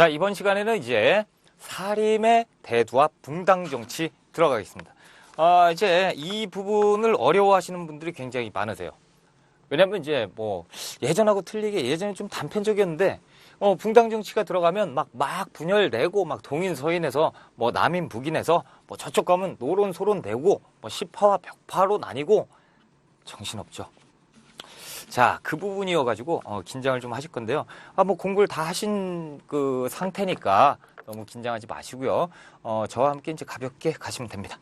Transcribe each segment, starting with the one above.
자, 이번 시간에는 이제 사림의 대두와 붕당 정치 들어가겠습니다. 이제 이 부분을 어려워하시는 분들이 굉장히 많으세요. 왜냐면 이제 뭐 예전하고 틀리게 예전에 좀 단편적이었는데 붕당 정치가 들어가면 막 분열되고 막 동인 서인에서 뭐 남인 북인에서 뭐 저쪽 가면 노론 소론 되고 뭐 시파와 벽파로 나뉘고 정신없죠. 자, 그 부분이어가지고 긴장을 좀 하실 건데요. 뭐 공부를 다 하신 그 상태니까 너무 긴장하지 마시고요. 저와 함께 이제 가볍게 가시면 됩니다.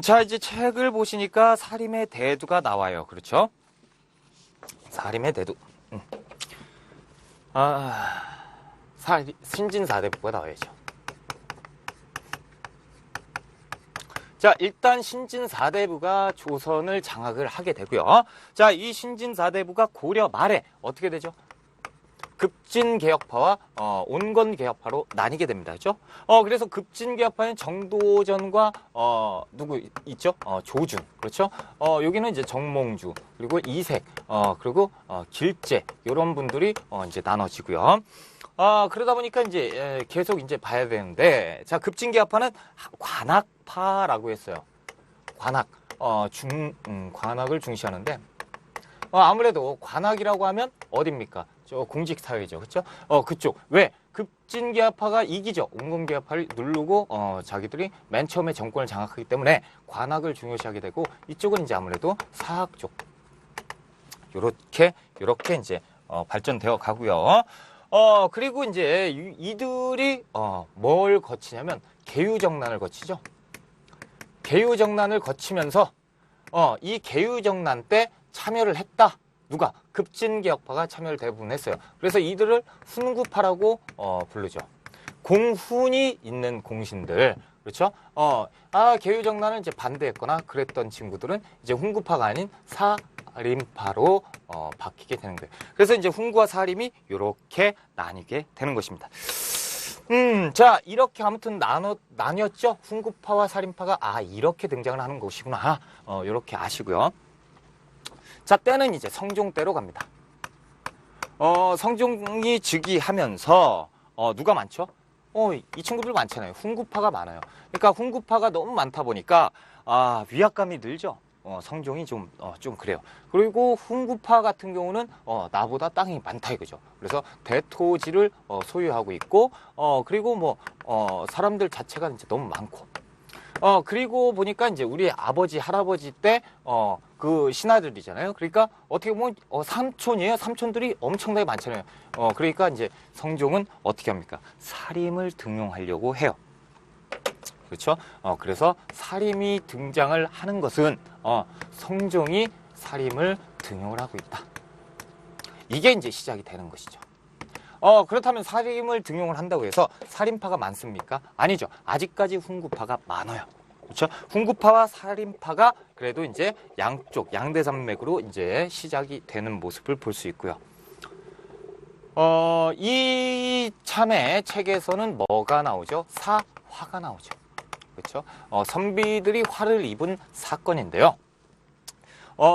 자, 이제 책을 보시니까 사림의 대두가 나와요. 그렇죠? 사림의 대두. 신진사대부가 나와야죠. 자, 일단 신진사대부가 조선을 장악을 하게 되고요. 자, 이 신진사대부가 고려 말에 어떻게 되죠? 급진개혁파와 온건개혁파로 나뉘게 됩니다. 그렇죠? 그래서 급진개혁파는 정도전과 누구 있죠? 조준. 그렇죠? 여기는 이제 정몽주, 그리고 이색, 그리고 길재 이런 분들이 이제 나눠지고요. 그러다 보니까 이제 계속 이제 봐야 되는데, 자, 급진개혁파는 관악파라고 했어요. 관악, 관악을 중시하는데, 아무래도 관악이라고 하면 어딥니까? 저 공직사회죠. 그렇죠? 그쪽. 왜? 급진개혁파가 이기죠. 온건개혁파를 누르고 자기들이 맨 처음에 정권을 장악하기 때문에 관악을 중요시하게 되고, 이쪽은 이제 아무래도 사학 쪽. 요렇게 이제 발전되어 가고요. 그리고 이제 이들이 뭘 거치냐면 계유정난을 거치죠. 계유정난을 거치면서 이 계유정난 때 참여를 했다. 누가? 급진개혁파가 참여를 대부분 했어요. 그래서 이들을 훈구파라고 부르죠. 공훈이 있는 공신들. 그렇죠? 계유정난을 이제 반대했거나 그랬던 친구들은 이제 훈구파가 아닌 사림파로 바뀌게 되는 거예요. 그래서 이제 훈구와 사림이 이렇게 나뉘게 되는 것입니다. 자, 이렇게 아무튼 나뉘었죠? 훈구파와 사림파가 이렇게 등장을 하는 것이구나. 이렇게 아시고요. 자, 때는 이제 성종 때로 갑니다. 성종이 즉위하면서 누가 많죠? 이 친구들 많잖아요. 훈구파가 많아요. 그러니까 훈구파가 너무 많다 보니까 위압감이 늘죠. 성종이 좀 그래요. 그리고 훈구파 같은 경우는 나보다 땅이 많다 이거죠. 그래서 대토지를 소유하고 있고 그리고 뭐 사람들 자체가 이제 너무 많고 그리고 보니까 이제 우리 아버지 할아버지 때 그 신하들이잖아요. 그러니까 어떻게 보면 삼촌이에요. 삼촌들이 엄청나게 많잖아요. 그러니까 이제 성종은 어떻게 합니까? 사림을 등용하려고 해요. 그렇죠? 그래서 사림이 등장을 하는 것은 성종이 사림을 등용을 하고 있다. 이게 이제 시작이 되는 것이죠. 그렇다면 사림을 등용을 한다고 해서 사림파가 많습니까? 아니죠. 아직까지 훈구파가 많아요. 그렇죠? 훈구파와 사림파가 그래도 이제 양쪽 양대산맥으로 이제 시작이 되는 모습을 볼 수 있고요. 이 참의 책에서는 뭐가 나오죠? 사화가 나오죠. 그렇죠? 선비들이 화를 입은 사건인데요.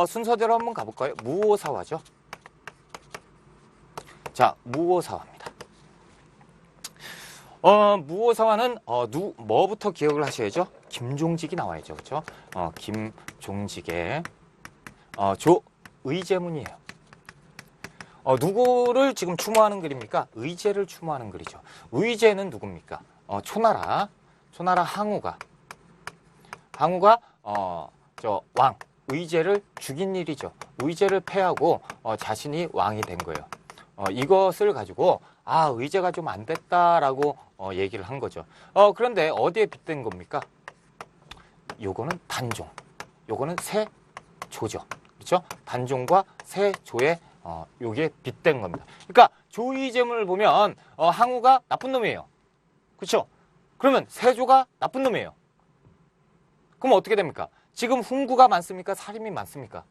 순서대로 한번 가볼까요? 무오사화죠. 자, 무오사화입니다. 무오사화는 뭐부터 기억을 하셔야죠? 김종직이 나와야죠. 그렇죠? 김종직의 조의제문이에요. 누구를 지금 추모하는 글입니까? 의제를 추모하는 글이죠. 의제는 누굽니까? 초나라 항우가 왕 의제를 죽인 일이죠. 의제를 패하고 자신이 왕이 된 거예요. 이것을 가지고 의제가 좀 안 됐다라고 얘기를 한 거죠. 그런데 어디에 빗댄 겁니까? 요거는 단종, 요거는 세조죠. 그렇죠? 단종과 세조의 요게 빗댄 겁니다. 그러니까 조의제문을 보면 항우가 나쁜 놈이에요. 그렇죠? 그러면 세조가 나쁜 놈이에요. 그럼 어떻게 됩니까? 지금 훈구가 많습니까? 사림이 많습니까?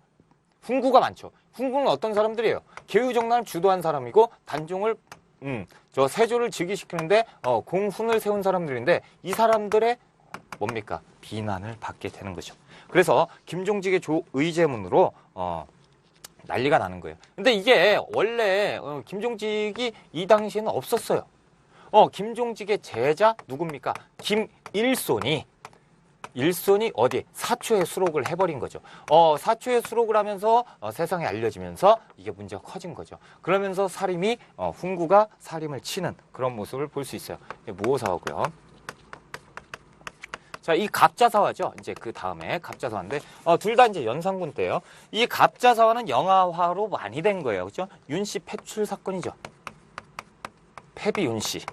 훈구가 많죠. 훈구는 어떤 사람들이에요? 계유정난을 주도한 사람이고 단종을 저 세조를 즉위시키는데 공훈을 세운 사람들인데 이 사람들의 뭡니까? 비난을 받게 되는 거죠. 그래서 김종직의 조의제문으로 난리가 나는 거예요. 근데 이게 원래 김종직이 이 당시에는 없었어요. 김종직의 제자 누굽니까? 김일손이 어디 사초에 수록을 해버린 거죠. 사초에 수록을 하면서 세상에 알려지면서 이게 문제가 커진 거죠. 그러면서 살인이 훈구가 살인을 치는 그런 모습을 볼 수 있어요. 무오사화고요. 자, 이 갑자사화죠. 이제 그 다음에 갑자사화인데 둘 다 이제 연산군 때예요. 이 갑자사화는 영화화로 많이 된 거예요. 그렇죠? 윤씨 패출 사건이죠. 패비 윤씨.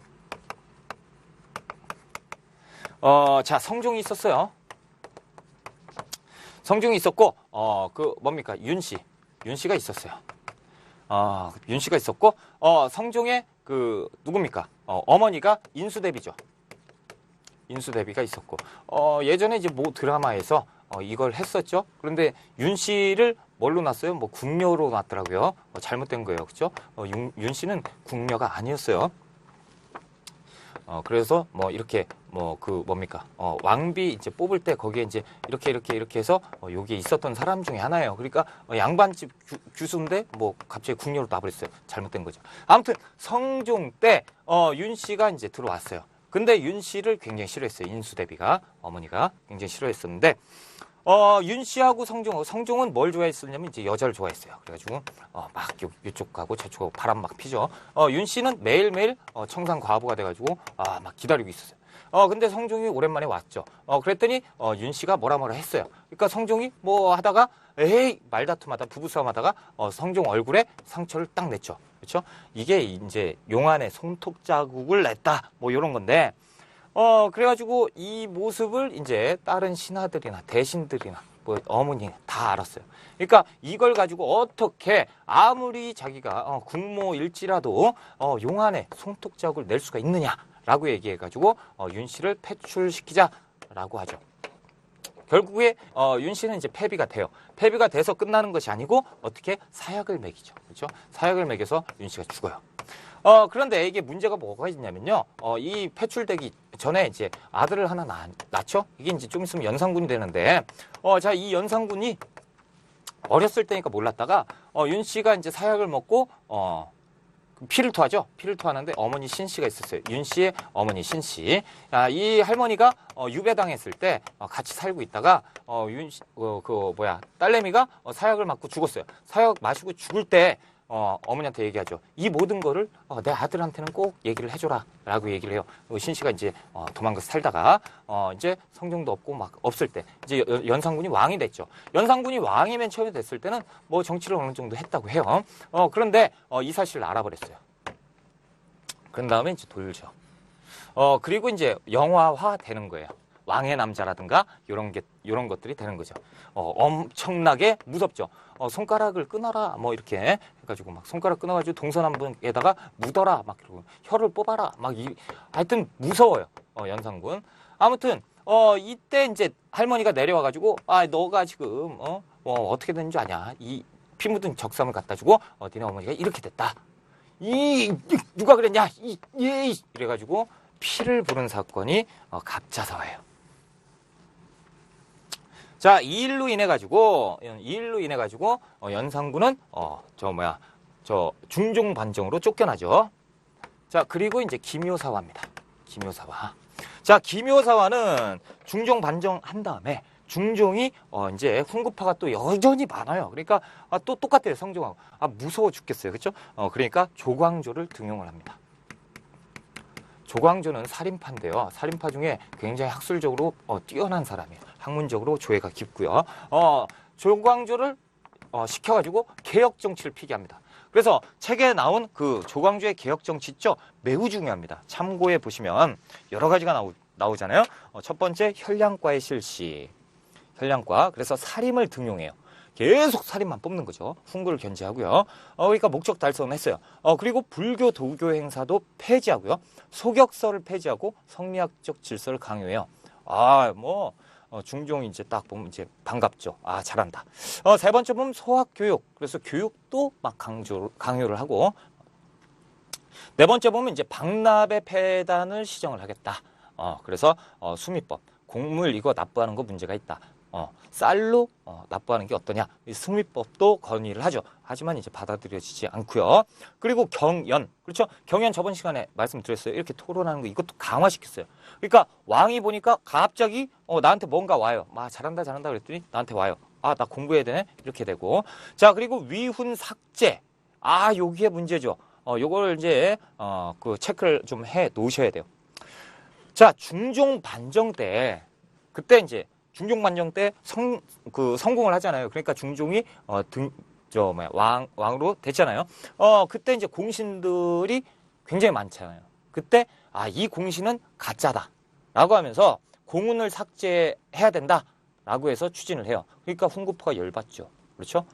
자, 성종이 있었어요. 성종이 있었고, 뭡니까? 윤씨가 있었어요. 윤씨가 있었고, 성종의 누굽니까? 어머니가 인수대비죠. 인수대비가 있었고, 예전에 이제 모 드라마에서 이걸 했었죠. 그런데 윤씨를 뭘로 놨어요? 뭐 궁녀로 놨더라고요. 잘못된 거예요. 그죠? 윤씨는 궁녀가 아니었어요. 그래서 뭐 이렇게 뭡니까 왕비 이제 뽑을 때 거기에 이제 이렇게 해서 여기에 있었던 사람 중에 하나예요. 그러니까 양반집 규수인데 뭐 갑자기 궁녀로 놔버렸어요. 잘못된 거죠. 아무튼 성종 때 윤 씨가 이제 들어왔어요. 근데 윤 씨를 굉장히 싫어했어요. 인수대비가 어머니가 굉장히 싫어했었는데 윤 씨하고 성종은 뭘 좋아했었냐면 이제 여자를 좋아했어요. 그래가지고 막 이쪽 가고 저쪽 가고 바람 막 피죠. 윤 씨는 매일매일 청산 과부가 돼가지고 막 기다리고 있었어요. 근데 성종이 오랜만에 왔죠. 그랬더니 윤 씨가 뭐라 했어요. 그러니까 성종이 뭐 하다가 에이 말다툼하다 부부싸움하다가 성종 얼굴에 상처를 딱 냈죠. 그렇죠? 이게 이제 용안에 손톱 자국을 냈다. 뭐 이런 건데. 그래가지고 이 모습을 이제 다른 신하들이나 대신들이나 뭐 어머니 다 알았어요. 그러니까 이걸 가지고 어떻게 아무리 자기가 국모일지라도 용안에 손톱 자국을 낼 수가 있느냐라고 얘기해가지고 윤 씨를 패출시키자라고 하죠. 결국에 윤 씨는 이제 패비가 돼요. 패비가 돼서 끝나는 것이 아니고 어떻게 사약을 먹이죠. 그렇죠? 사약을 먹여서 윤 씨가 죽어요. 그런데 이게 문제가 뭐가 있냐면요. 이 패출되기 전에 이제 아들을 하나 낳죠. 이게 이제 좀 있으면 연산군이 되는데, 자, 이 연산군이 어렸을 때니까 몰랐다가, 윤 씨가 이제 사약을 먹고, 피를 토하죠. 피를 토하는데 어머니 신 씨가 있었어요. 윤 씨의 어머니 신 씨. 이 할머니가 유배당했을 때 같이 살고 있다가 딸내미가 사약을 맞고 죽었어요. 사약 마시고 죽을 때 어머니한테 얘기하죠. 이 모든 거를 내 아들한테는 꼭 얘기를 해줘라 라고 얘기를 해요. 신 씨가 이제 도망가서 살다가 이제 성종도 없고 막 없을 때 이제 연산군이 왕이 됐죠. 연산군이 왕이 맨 처음에 됐을 때는 뭐 정치를 어느 정도 했다고 해요. 그런데 이 사실을 알아버렸어요. 그런 다음에 이제 돌죠. 그리고 이제 영화화 되는 거예요. 왕의 남자라든가 이런 것들이 되는 거죠. 엄청나게 무섭죠. 손가락을 끊어라 뭐 이렇게 해가지고 막 손가락 끊어가지고 동서남북에다가 묻어라 막 그러고 혀를 뽑아라 막 하여튼 무서워요. 연산군. 아무튼 이때 이제 할머니가 내려와가지고 너가 지금 어떻게 되는 줄 아냐. 이 피 묻은 적삼을 갖다 주고 니네 어머니가 이렇게 됐다. 누가 그랬냐. 이래가지고 피를 부른 사건이 갑자사화예요. 자, 이 일로 인해 가지고 연산군은 중종 반정으로 쫓겨나죠. 자, 그리고 이제 김효사화입니다. 김효사화. 자, 김효사화는 중종 반정한 다음에 중종이 이제 훈구파가 또 여전히 많아요. 그러니까 또 똑같아요. 성종하고. 무서워 죽겠어요. 그렇죠? 그러니까 조광조를 등용을 합니다. 조광조는 살인파인데요. 살인파 중에 굉장히 학술적으로 뛰어난 사람이에요. 학문적으로 조예가 깊고요. 조광조를 시켜가지고 개혁 정치를 피게 합니다. 그래서 책에 나온 그 조광조의 개혁 정치 있죠? 매우 중요합니다. 참고해 보시면 여러 가지가 나오잖아요. 첫 번째 혈량과의 실시. 혈량과. 그래서 살인을 등용해요. 계속 살인만 뽑는 거죠. 훈구를 견제하고요. 그러니까 목적 달성을 했어요. 그리고 불교 도교 행사도 폐지하고요. 소격서를 폐지하고 성리학적 질서를 강요해요. 중종이 이제 딱 보면 이제 반갑죠. 잘한다. 세 번째 보면 소학 교육. 그래서 교육도 막 강요를 하고. 네 번째 보면 이제 박납의 폐단을 시정을 하겠다. 그래서 수미법. 곡물 이거 납부하는 거 문제가 있다. 쌀로 납부하는 게 어떠냐. 이 승리법도 건의를 하죠. 하지만 이제 받아들여지지 않고요. 그리고 경연, 그렇죠? 경연 저번 시간에 말씀드렸어요. 이렇게 토론하는 거 이것도 강화시켰어요. 그러니까 왕이 보니까 갑자기 나한테 뭔가 와요. 잘한다 잘한다 그랬더니 나한테 와요. 나 공부해야 되네 이렇게 되고. 자, 그리고 위훈 삭제. 여기에 문제죠. 요걸 이제 그 체크를 좀 해 놓으셔야 돼요. 자, 중종 반정 때 그때 이제 중종 반정 때 성공을 하잖아요. 그러니까 중종이 왕으로 됐잖아요. 그때 이제 공신들이 굉장히 많잖아요. 그때 이 공신은 가짜다라고 하면서 공운을 삭제해야 된다라고 해서 추진을 해요. 그러니까 훈구파가 열받죠. 그렇죠?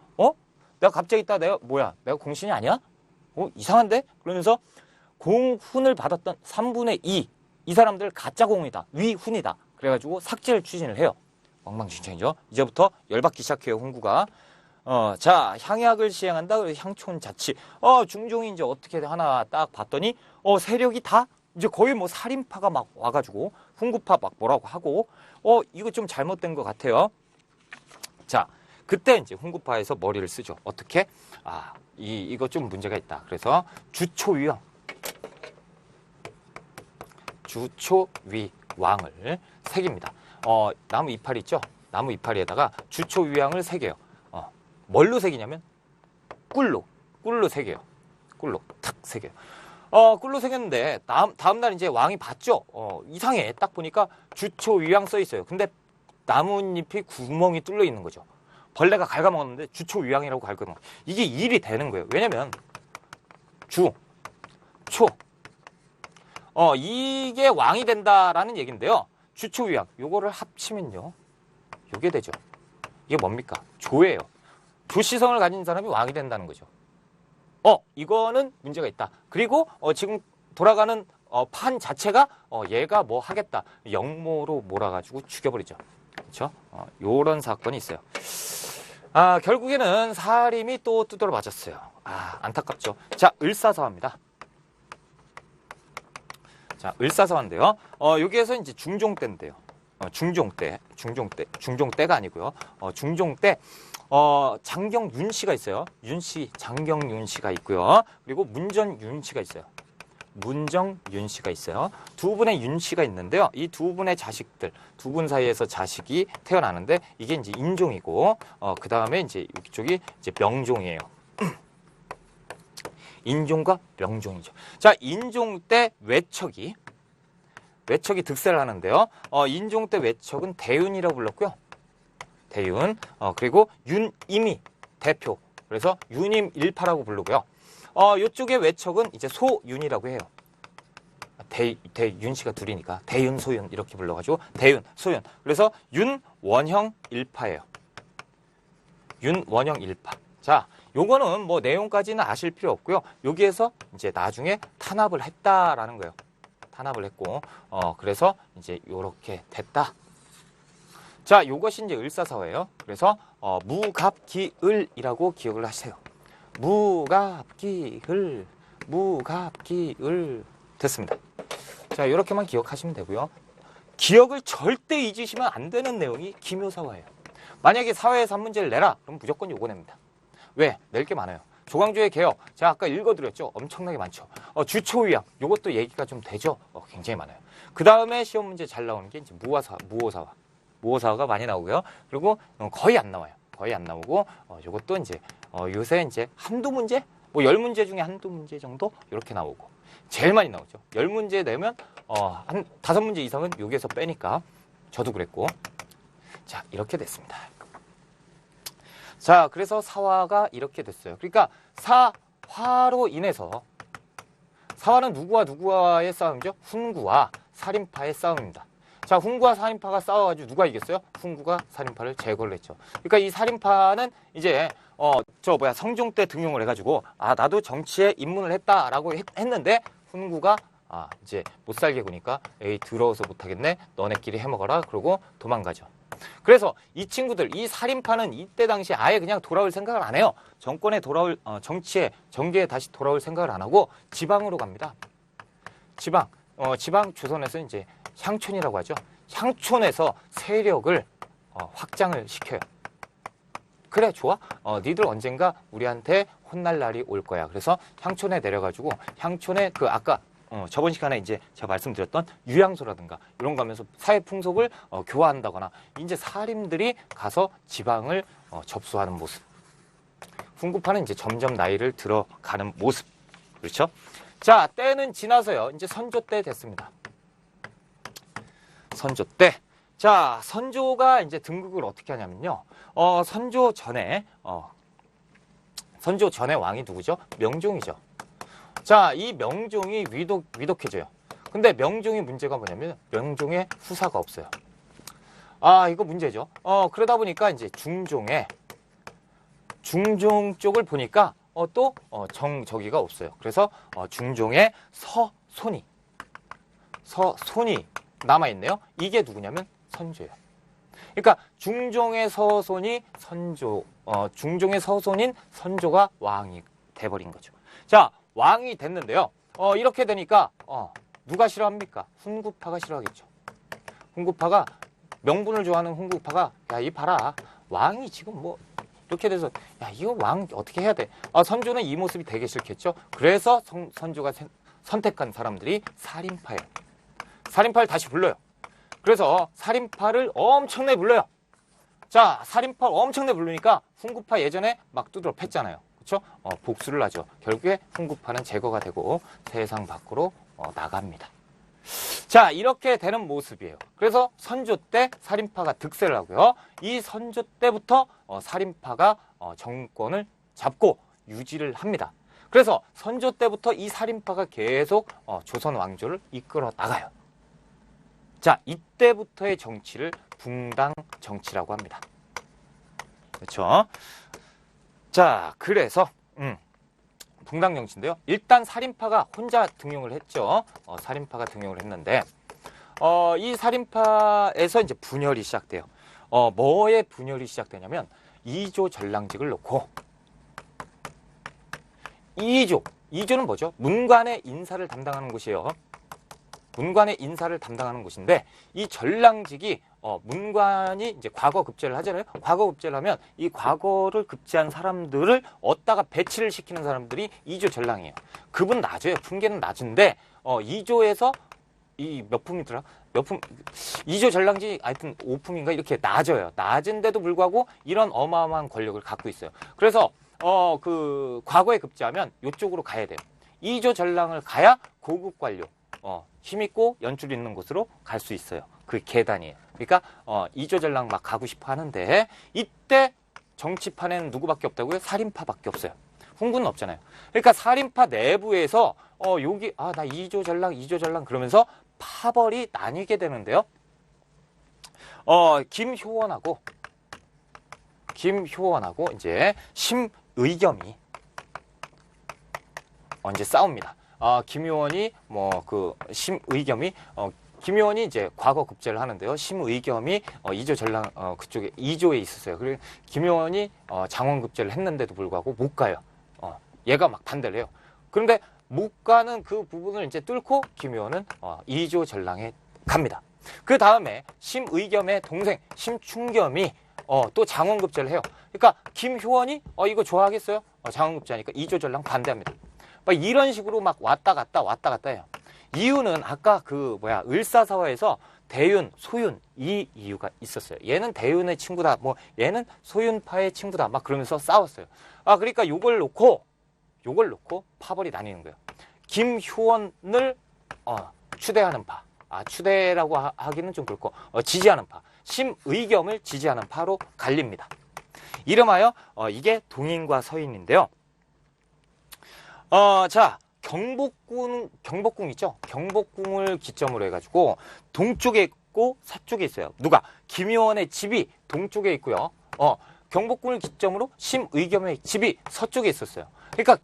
내가 갑자기 내가 뭐야? 내가 공신이 아니야? 이상한데? 그러면서 공훈을 받았던 3분의 2 이 사람들 가짜 공훈이다. 위훈이다. 그래가지고 삭제를 추진을 해요. 엉망진창이죠. 이제부터 열받기 시작해요. 훈구가. 자, 향약을 시행한다. 향촌 자치. 중종이 이제 어떻게 하나 딱 봤더니 세력이 다 이제 거의 뭐 살인파가 막 와가지고 훈구파 막 뭐라고 하고 이거 좀 잘못된 것 같아요. 자, 그때 이제 훈구파에서 머리를 쓰죠. 어떻게? 이거 좀 문제가 있다. 그래서 주초위왕. 주초위왕을 새깁니다. 나무 이파리 있죠? 나무 이파리에다가 주초위왕을 새겨요. 뭘로 새기냐면 꿀로 새겨요. 꿀로 탁 새겨요. 꿀로 새겼는데 다음날 이제 왕이 봤죠? 이상해. 딱 보니까 주초위왕 써 있어요. 근데 나뭇잎이 구멍이 뚫려 있는 거죠. 벌레가 갉아먹었는데 주초위왕이라고 갉아먹어. 이게 일이 되는 거예요. 왜냐면 주, 초 이게 왕이 된다라는 얘기인데요. 주초위왕 요거를 합치면요. 요게 되죠. 이게 뭡니까? 조예요. 조시성을 가진 사람이 왕이 된다는 거죠. 이거는 문제가 있다. 그리고 지금 돌아가는 판 자체가 얘가 뭐 하겠다. 역모로 몰아가지고 죽여버리죠. 그렇죠? 요런 사건이 있어요. 결국에는 사림이 또 두드러 맞았어요. 안타깝죠. 자, 을사사화입니다. 자, 을사사화인데요. 여기에서 이제 중종 때인데요. 중종 때가 아니고요. 중종 때 장경윤 씨가 있어요. 윤 씨, 장경윤 씨가 있고요. 그리고 문전윤 씨가 있어요. 문정윤 씨가 있어요. 두 분의 윤 씨가 있는데요. 이 두 분의 자식들, 두 분 사이에서 자식이 태어나는데 이게 이제 인종이고, 그 다음에 이제 이쪽이 이제 명종이에요. 인종과 명종이죠. 자, 인종 때 외척이 득세를 하는데요. 인종 때 외척은 대윤이라고 불렀고요. 대윤. 그리고 윤임이 대표. 그래서 윤임 일파라고 부르고요. 이쪽의 외척은 이제 소윤이라고 해요. 대윤 씨가 둘이니까 대윤, 소윤 이렇게 불러가지고 대윤, 소윤. 그래서 윤원형 일파예요. 윤원형 일파. 자, 요거는 뭐 내용까지는 아실 필요 없고요. 여기에서 이제 나중에 탄압을 했다라는 거예요. 탄압을 했고, 그래서 이제 요렇게 됐다. 자, 요것이 이제 을사사화예요. 그래서 무갑기을이라고 기억을 하세요. 무갑기을 됐습니다. 자, 이렇게만 기억하시면 되고요. 기억을 절대 잊으시면 안 되는 내용이 기묘사화예요. 만약에 사회에서 한 문제를 내라, 그럼 무조건 요거 냅니다. 왜? 낼 게 많아요. 조광조의 개혁, 제가 아까 읽어드렸죠. 엄청나게 많죠. 주초위왕, 요것도 얘기가 좀 되죠. 굉장히 많아요. 그 다음에 시험 문제 잘 나오는 게 이제 무호사화가 많이 나오고요. 그리고 거의 안 나와요. 거의 안 나오고, 요것도 이제 요새 이제 한두 문제, 뭐 10문제 중에 한두 문제 정도 이렇게 나오고 제일 많이 나오죠. 10문제 내면 한 5문제 이상은 여기에서 빼니까 저도 그랬고. 자, 이렇게 됐습니다. 자, 그래서 사화가 이렇게 됐어요. 그러니까 사화로 인해서, 사화는 누구와 누구와의 싸움이죠? 훈구와 살인파의 싸움입니다. 자, 훈구와 살인파가 싸워가지고 누가 이겼어요? 훈구가 살인파를 제거를 했죠. 그러니까 이 살인파는 이제 성종 때 등용을 해가지고 나도 정치에 입문을 했다라고 했는데 훈구가 이제 못 살게 구니까 에이 더러워서 못하겠네, 너네끼리 해먹어라, 그러고 도망가죠. 그래서 이 친구들, 이 살인파는 이때 당시 아예 그냥 돌아올 생각을 안 해요. 정권에 돌아올, 정치에, 정계에 다시 돌아올 생각을 안 하고 지방으로 갑니다. 지방 조선에서 이제 향촌이라고 하죠. 향촌에서 세력을 확장을 시켜요. 그래, 좋아. 니들 언젠가 우리한테 혼날 날이 올 거야. 그래서 향촌에 내려가지고 향촌에 그 아까 저번 시간에 이제 제가 말씀드렸던 유양소라든가 이런 거 하면서 사회 풍속을 교화한다거나 이제 사림들이 가서 지방을 접수하는 모습. 훈구파는 이제 점점 나이를 들어가는 모습. 그렇죠? 자, 때는 지나서요. 이제 선조 때 됐습니다. 선조 때. 자, 선조가 이제 등극을 어떻게 하냐면요. 선조 전에 왕이 누구죠? 명종이죠. 자, 이 명종이 위독해져요. 근데 명종의 문제가 뭐냐면 명종의 후사가 없어요. 아, 이거 문제죠. 그러다 보니까 이제 중종 쪽을 보니까 저기가 없어요. 그래서 중종의 서손이 남아있네요. 이게 누구냐면 선조예요. 그러니까 중종의 서손인 선조가 왕이 돼버린 거죠. 자, 왕이 됐는데요. 이렇게 되니까 누가 싫어합니까? 훈구파가 싫어하겠죠. 훈구파가 명분을 좋아하는 훈구파가 야, 이 봐라. 왕이 지금 뭐 이렇게 돼서 야, 이거 왕 어떻게 해야 돼? 선조는 이 모습이 되게 싫겠죠. 그래서 선조가 선택한 사람들이 살인파예요. 살인파를 다시 불러요. 그래서 살인파를 엄청나게 불러요. 자, 살인파 엄청나게 부르니까 훈구파 예전에 막 두드러 팼잖아요. 그렇죠? 복수를 하죠. 결국에 훈구파는 제거가 되고 세상 밖으로 나갑니다. 자, 이렇게 되는 모습이에요. 그래서 선조 때 살인파가 득세를 하고요. 이 선조 때부터 살인파가 정권을 잡고 유지를 합니다. 그래서 선조 때부터 이 살인파가 계속 조선 왕조를 이끌어 나가요. 자, 이때부터의 정치를 붕당 정치라고 합니다. 그렇죠? 자, 그래서 붕당 정치인데요. 일단 살인파가 혼자 등용을 했죠. 살인파가 등용을 했는데 이 살인파에서 이제 분열이 시작돼요. 뭐의 분열이 시작되냐면 이조 전랑직을 놓고 이조는 뭐죠? 문관의 인사를 담당하는 곳이에요. 문관의 인사를 담당하는 곳인데 이 전랑직이 문관이 이제 과거 급제를 하잖아요. 과거 급제를 하면 이 과거를 급제한 사람들을 얻다가 배치를 시키는 사람들이 이조 전랑이에요. 그분 낮아요. 품계는 낮은데 이조에서 이 몇 품이더라? 이조 전랑직 하여튼 5품인가 이렇게 낮아요. 낮은데도 불구하고 이런 어마어마한 권력을 갖고 있어요. 그래서 그 과거에 급제하면 이쪽으로 가야 돼요. 이조 전랑을 가야 고급 관료 힘있고 연줄 있는 곳으로 갈 수 있어요. 그 계단이에요. 그러니까 이조 전랑 막 가고 싶어 하는데 이때 정치판에는 누구밖에 없다고요? 살인파밖에 없어요. 훈구는 없잖아요. 그러니까 살인파 내부에서 여기 나 이조 전랑 그러면서 파벌이 나뉘게 되는데요. 김효원하고 이제 심의겸이 이제 싸웁니다. 김효원이 심의겸이 김효원이 이제 과거 급제를 하는데요. 심의겸이 이조 전랑 그쪽에 이조에 있었어요. 그리고 김효원이 장원 급제를 했는데도 불구하고 못 가요. 얘가 막 반대를 해요. 그런데 못 가는 그 부분을 이제 뚫고 김효원은 이조 전랑에 갑니다. 그 다음에 심의겸의 동생 심충겸이 또 장원 급제를 해요. 그러니까 김효원이 이거 좋아하겠어요? 장원 급제하니까 이조 전랑 반대합니다. 막 이런 식으로 막 왔다 갔다 해요. 이유는 아까 을사사화에서 대윤, 소윤 이 이유가 있었어요. 얘는 대윤의 친구다. 얘는 소윤파의 친구다. 막 그러면서 싸웠어요. 그러니까 요걸 놓고 파벌이 나뉘는 거예요. 김효원을 추대하는 파. 추대라고 하기는 좀 그렇고 지지하는 파. 심의겸을 지지하는 파로 갈립니다. 이름하여 이게 동인과 서인인데요. 자, 경복궁 있죠? 경복궁을 기점으로 해가지고 동쪽에 있고 서쪽에 있어요. 누가? 김효원의 집이 동쪽에 있고요. 경복궁을 기점으로 심의겸의 집이 서쪽에 있었어요. 그러니까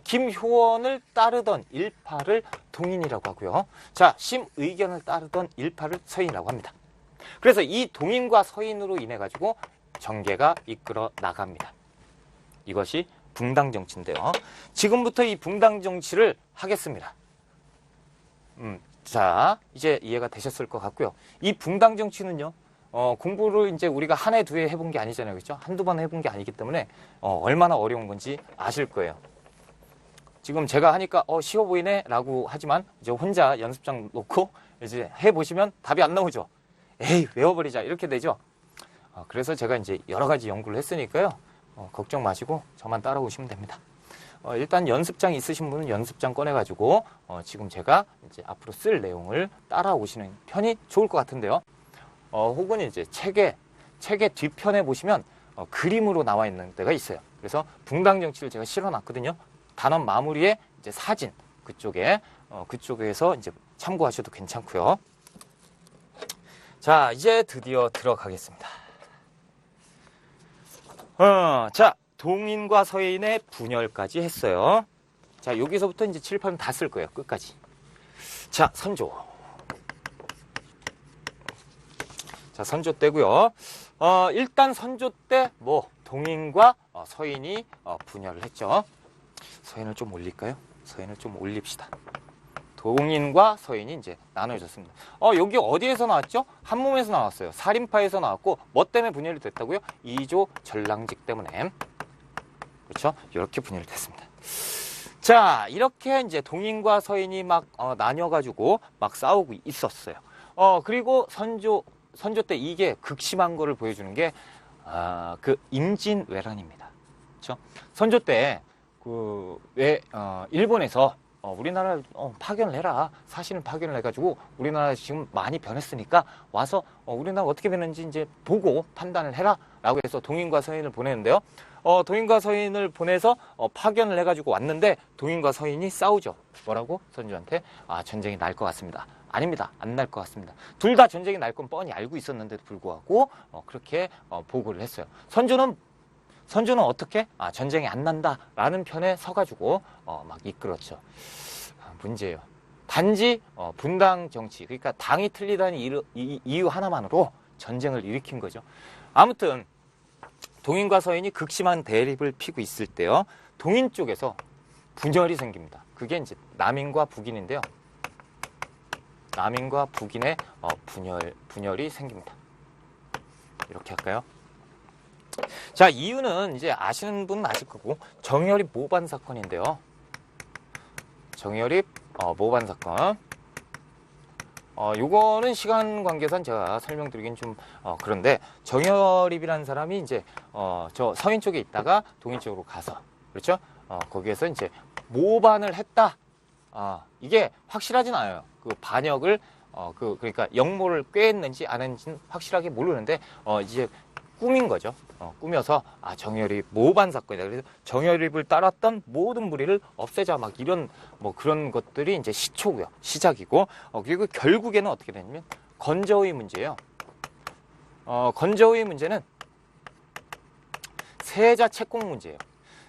김효원을 따르던 일파를 동인이라고 하고요. 자, 심의겸을 따르던 일파를 서인이라고 합니다. 그래서 이 동인과 서인으로 인해 가지고 정계가 이끌어 나갑니다. 이것이 붕당 정치인데요. 지금부터 이 붕당 정치를 하겠습니다. 자, 이제 이해가 되셨을 것 같고요. 이 붕당 정치는요, 공부를 이제 우리가 한 해, 두 해 해본 게 아니잖아요. 그렇죠? 한두 번 해본 게 아니기 때문에 얼마나 어려운 건지 아실 거예요. 지금 제가 하니까 쉬워 보이네 라고 하지만 이제 혼자 연습장 놓고 이제 해보시면 답이 안 나오죠. 에이, 외워버리자 이렇게 되죠. 그래서 제가 이제 여러 가지 연구를 했으니까요. 걱정 마시고 저만 따라오시면 됩니다. 일단 연습장 있으신 분은 연습장 꺼내가지고 지금 제가 이제 앞으로 쓸 내용을 따라오시는 편이 좋을 것 같은데요. 혹은 이제 책의 뒤편에 보시면 그림으로 나와 있는 데가 있어요. 그래서 붕당 정치를 제가 실어놨거든요. 단원 마무리에 이제 사진 그쪽에서 이제 참고하셔도 괜찮고요. 자, 이제 드디어 들어가겠습니다. 자, 동인과 서인의 분열까지 했어요. 자, 여기서부터 이제 칠판 다 쓸 거예요. 끝까지. 자, 선조. 자, 선조 때고요. 일단 선조 때 동인과 서인이 분열을 했죠. 서인을 좀 올릴까요? 서인을 좀 올립시다. 동인과 서인이 이제 나눠졌습니다. 여기 어디에서 나왔죠? 한 몸에서 나왔어요. 살인파에서 나왔고 뭐 때문에 분열이 됐다고요? 이조 전랑직 때문에. 그렇죠? 이렇게 분열이 됐습니다. 자, 이렇게 이제 동인과 서인이 막 나뉘어가지고 막 싸우고 있었어요. 그리고 선조 때 이게 극심한 거를 보여주는 게 그 임진왜란입니다. 그렇죠? 선조 때 일본에서 우리나라를 파견을 해라. 사실은 파견을 해가지고 우리나라 지금 많이 변했으니까 와서 우리나라 어떻게 변했는지 이제 보고 판단을 해라. 라고 해서 동인과 서인을 보내는데요. 동인과 서인을 보내서 파견을 해가지고 왔는데 동인과 서인이 싸우죠. 뭐라고? 선조한테 전쟁이 날 것 같습니다. 아닙니다. 안 날 것 같습니다. 둘 다 전쟁이 날 건 뻔히 알고 있었는데도 불구하고 그렇게 보고를 했어요. 선조는 어떻게? 전쟁이 안 난다라는 편에 서가지고 막 이끌었죠. 문제예요. 단지 분당 정치, 그러니까 당이 틀리다는 이유 하나만으로 전쟁을 일으킨 거죠. 아무튼 동인과 서인이 극심한 대립을 피고 있을 때요. 동인 쪽에서 분열이 생깁니다. 그게 이제 남인과 북인인데요. 남인과 북인의 분열이 생깁니다. 이렇게 할까요? 자, 이유는 이제 아시는 분은 아실 거고 정여립 모반 사건인데요. 정여립 모반 사건. 요거는 시간 관계상 제가 설명드리긴 좀 그런데 정여립이라는 사람이 이제 저 서인 쪽에 있다가 동인 쪽으로 가서 그렇죠? 거기에서 이제 모반을 했다. 이게 확실하진 않아요. 그 반역을 그러니까 역모를 꾀했는지 안 했는지는 확실하게 모르는데 이제 꾸민 거죠. 꾸며서 정여립 모반 사건이다. 그래서 정여립을 따랐던 모든 무리를 없애자 막 이런 그런 것들이 이제 시초고요. 시작이고 그리고 결국에는 어떻게 되냐면 건저의 문제예요. 건저의 문제는 세자 책봉 문제예요.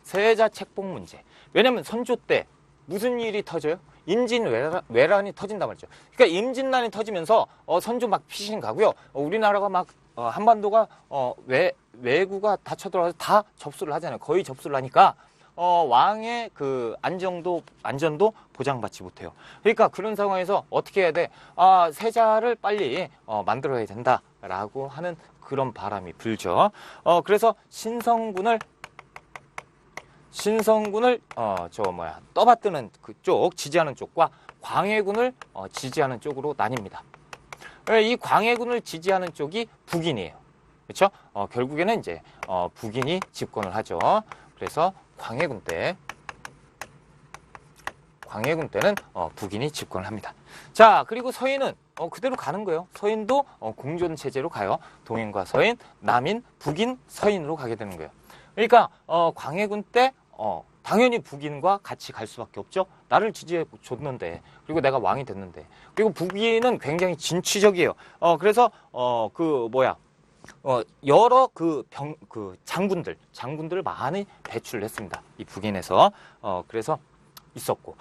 세자 책봉 문제. 왜냐면 선조 때 무슨 일이 터져요? 임진왜란이 터진단 말이죠. 그러니까 임진란이 터지면서 선조 막 피신 가고요. 우리나라가 막 한반도가 외구가 다 쳐들어와서 다 접수를 하잖아요. 거의 접수를 하니까 왕의 그 안전도 보장받지 못해요. 그러니까 그런 상황에서 어떻게 해야 돼? 세자를 빨리 만들어야 된다라고 하는 그런 바람이 불죠. 그래서 신성군을 떠받드는 그쪽 지지하는 쪽과 광해군을 지지하는 쪽으로 나뉩니다. 이 광해군을 지지하는 쪽이 북인이에요. 그렇죠? 결국에는 이제 북인이 집권을 하죠. 그래서 광해군 때는 북인이 집권을 합니다. 자, 그리고 서인은 그대로 가는 거예요. 서인도 공존 체제로 가요. 동인과 서인, 남인, 북인, 서인으로 가게 되는 거예요. 그러니까 광해군 때 당연히 북인과 같이 갈 수밖에 없죠. 나를 지지해 줬는데, 그리고 내가 왕이 됐는데, 그리고 북인은 굉장히 진취적이에요. 그래서 여러 장군들을 많이 배출을 했습니다. 이 북인에서 그래서 있었고,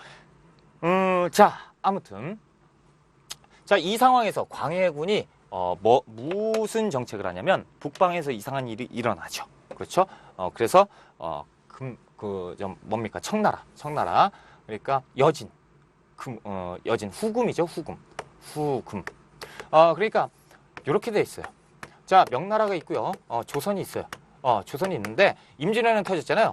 자, 아무튼 자, 이 상황에서 광해군이 무슨 정책을 하냐면 북방에서 이상한 일이 일어나죠. 그렇죠? 그래서 뭡니까? 청나라. 그러니까 여진, 후금이죠, 후금. 그러니까 이렇게 돼 있어요. 자, 명나라가 있고요. 조선이 있어요. 조선이 있는데 임진왜란 터졌잖아요.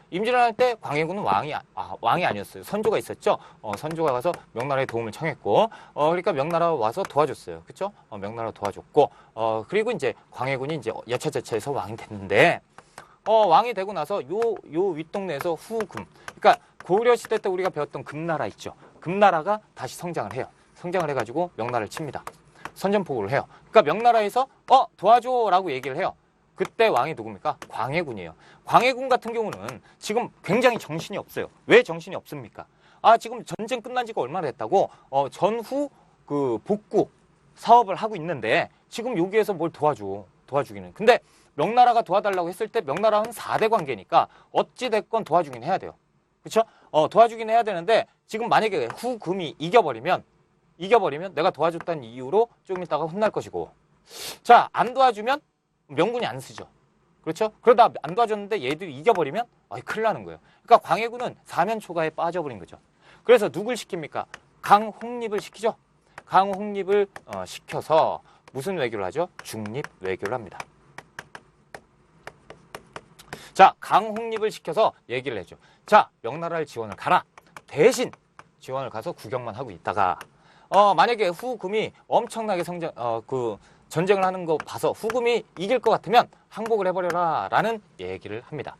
임진왜란 때 광해군은 왕이 아니었어요. 선조가 있었죠. 선조가 가서 명나라에 도움을 청했고, 그러니까 명나라 와서 도와줬어요. 그렇죠? 명나라 도와줬고, 그리고 이제 광해군이 이제 여차저차해서 왕이 됐는데, 왕이 되고 나서 요 윗동네에서 후금, 그러니까 고구려 시대 때 우리가 배웠던 금나라 있죠. 금나라가 다시 성장을 해요. 성장을 해가지고 명나라를 칩니다. 선전포고를 해요. 그러니까 명나라에서 도와줘라고 얘기를 해요. 그때 왕이 누굽니까? 광해군이에요. 광해군 같은 경우는 지금 굉장히 정신이 없어요. 왜 정신이 없습니까? 지금 전쟁 끝난 지가 얼마나 됐다고 전후 그 복구 사업을 하고 있는데 지금 여기에서 뭘 도와주기는. 근데 명나라가 도와달라고 했을 때 명나라는 4대 관계니까 어찌됐건 도와주긴 해야 돼요. 그렇죠? 도와주긴 해야 되는데 지금 만약에 후금이 이겨버리면 내가 도와줬다는 이유로 좀 이따가 혼날 것이고, 자, 안 도와주면 명분이 안 쓰죠. 그렇죠? 그러다 안 도와줬는데 얘들이 이겨버리면 큰일 나는 거예요. 그러니까 광해군은 사면초가에 빠져버린 거죠. 그래서 누굴 시킵니까? 강홍립을 시키죠. 강홍립을 시켜서 무슨 외교를 하죠? 중립 외교를 합니다. 자, 강홍립을 시켜서 얘기를 해줘. 자, 명나라를 지원을 가라. 대신 지원을 가서 구경만 하고 있다가 만약에 후금이 엄청나게 전쟁을 하는 거 봐서 후금이 이길 것 같으면 항복을 해버려라 라는 얘기를 합니다.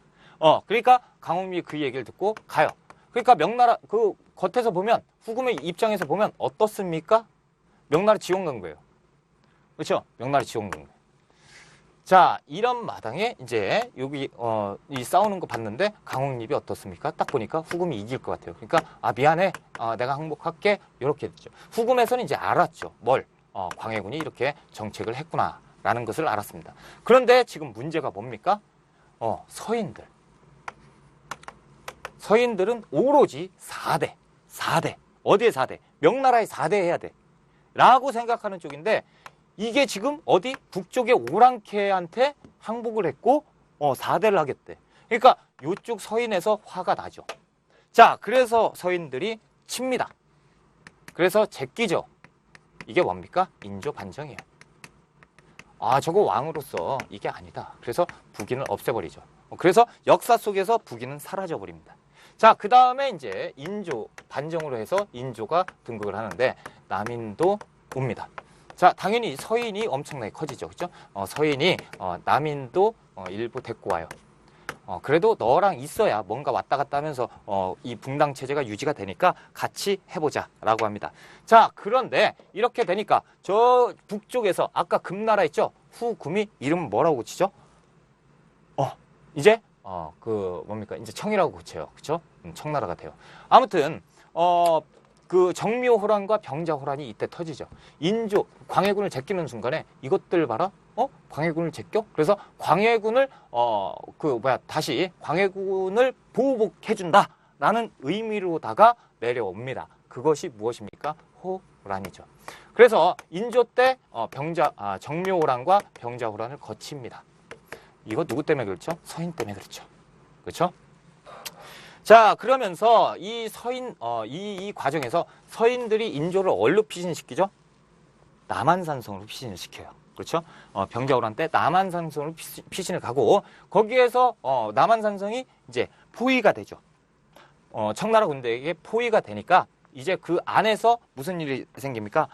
그러니까 강홍립이 그 얘기를 듣고 가요. 그러니까 명나라 그 겉에서 보면 후금의 입장에서 보면 어떻습니까? 명나라 지원 간 거예요. 그렇죠? 명나라 지원 간 거예요. 자, 이런 마당에 이제 여기 이 싸우는 거 봤는데 강홍립이 어떻습니까? 딱 보니까 후금이 이길 것 같아요. 그러니까 미안해, 내가 항복할게 이렇게 됐죠. 후금에서는 이제 알았죠. 광해군이 이렇게 정책을 했구나라는 것을 알았습니다. 그런데 지금 문제가 뭡니까? 서인들은 오로지 4대. 어디에 4대? 명나라의 4대 해야 돼. 라고 생각하는 쪽인데 이게 지금 어디? 북쪽의 오랑캐한테 항복을 했고 4대를 하겠대. 그러니까 이쪽 서인에서 화가 나죠. 자, 그래서 서인들이 칩니다. 그래서 제끼죠. 이게 뭡니까? 인조 반정이에요. 저거 왕으로서 이게 아니다. 그래서 북인을 없애버리죠. 그래서 역사 속에서 북인은 사라져버립니다. 자, 그 다음에 이제 인조 반정으로 해서 인조가 등극을 하는데 남인도 옵니다. 자, 당연히 서인이 엄청나게 커지죠. 그죠? 서인이 남인도 일부 데리고 와요. 그래도 너랑 있어야 뭔가 왔다 갔다 하면서 이 붕당 체제가 유지가 되니까 같이 해보자 라고 합니다. 자, 그런데 이렇게 되니까 저 북쪽에서 아까 금나라 있죠? 후금이 이름은 뭐라고 고치죠? 이제 뭡니까? 이제 청이라고 고쳐요. 그쵸? 청나라가 돼요. 아무튼 그 정묘호란과 병자호란이 이때 터지죠. 인조 광해군을 제끼는 순간에 이것들 봐라. 광해군을 제껴? 그래서 광해군을 다시 광해군을 보복해준다라는 의미로다가 내려옵니다. 그것이 무엇입니까? 호란이죠. 그래서 인조 때 정묘호란과 병자호란을 거칩니다. 이거 누구 때문에 그렇죠? 서인 때문에 그렇죠. 그렇죠? 자, 그러면서 이 이 과정에서 서인들이 인조를 어디로 피신시키죠? 남한산성으로 피신을 시켜요. 그렇죠? 병자호란 때 남한산성으로 피신을 가고 거기에서 남한산성이 이제 포위가 되죠. 청나라 군대에게 포위가 되니까 이제 그 안에서 무슨 일이 생깁니까?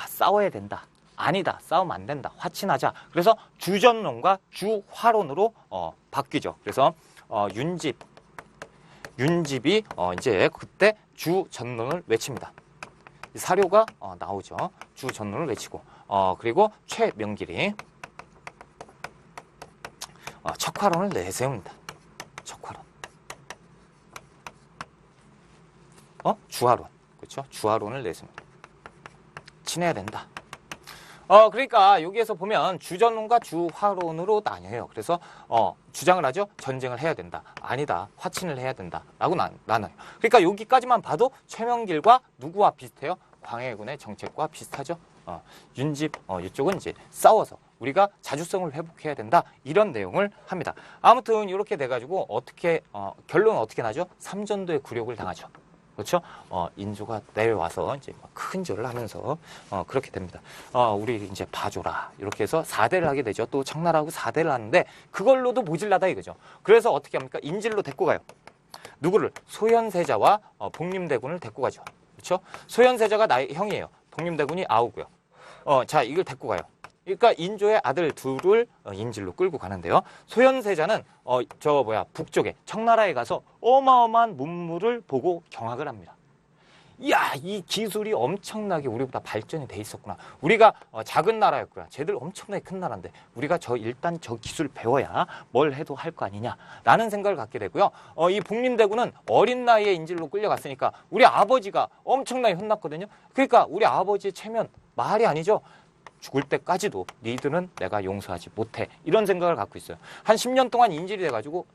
싸워야 된다. 아니다. 싸우면 안 된다. 화친하자. 그래서 주전론과 주화론으로 바뀌죠. 그래서 윤집이 이제 그때 주전론을 외칩니다. 사료가 나오죠. 주전론을 외치고 그리고 최명길이 척화론을 내세웁니다. 척화론. 주화론. 그렇죠? 주화론을 내세웁니다. 친해야 된다. 그러니까 여기에서 보면 주전론과 주화론으로 나뉘어요. 그래서 주장을 하죠. 전쟁을 해야 된다. 아니다. 화친을 해야 된다. 라고 나눠요. 그러니까 여기까지만 봐도 최명길과 누구와 비슷해요? 광해군의 정책과 비슷하죠. 윤집 이쪽은 이제 싸워서 우리가 자주성을 회복해야 된다. 이런 내용을 합니다. 아무튼 이렇게 돼가지고 어떻게 결론은 어떻게 나죠? 삼전도의 굴욕을 당하죠. 그렇죠? 인조가 내려와서 이제 큰 조를 하면서 그렇게 됩니다. 우리 이제 봐줘라 이렇게 해서 4대를 하게 되죠. 또 청나라하고 4대를 하는데 그걸로도 모질라다 이거죠. 그래서 어떻게 합니까? 인질로 데리고 가요. 누구를? 소현세자와 복림대군을 데리고 가죠. 그렇죠? 소현세자가 나의 형이에요. 복림대군이 아우고요. 자, 이걸 데리고 가요. 그러니까 인조의 아들 둘을 인질로 끌고 가는데요. 소현세자는 북쪽에 청나라에 가서 어마어마한 문물을 보고 경악을 합니다. 이야, 이 기술이 엄청나게 우리보다 발전이 돼 있었구나. 우리가 작은 나라였구나. 쟤들 엄청나게 큰 나라인데 우리가 일단 저 기술 배워야 뭘 해도 할 거 아니냐라는 생각을 갖게 되고요. 이 복림대군은 어린 나이에 인질로 끌려갔으니까 우리 아버지가 엄청나게 혼났거든요. 그러니까 우리 아버지의 체면 말이 아니죠. 죽을 때까지도 니들은 내가 용서하지 못해. 이런 생각을 갖고 있어요. 한 10년 동안 인질이 돼가지고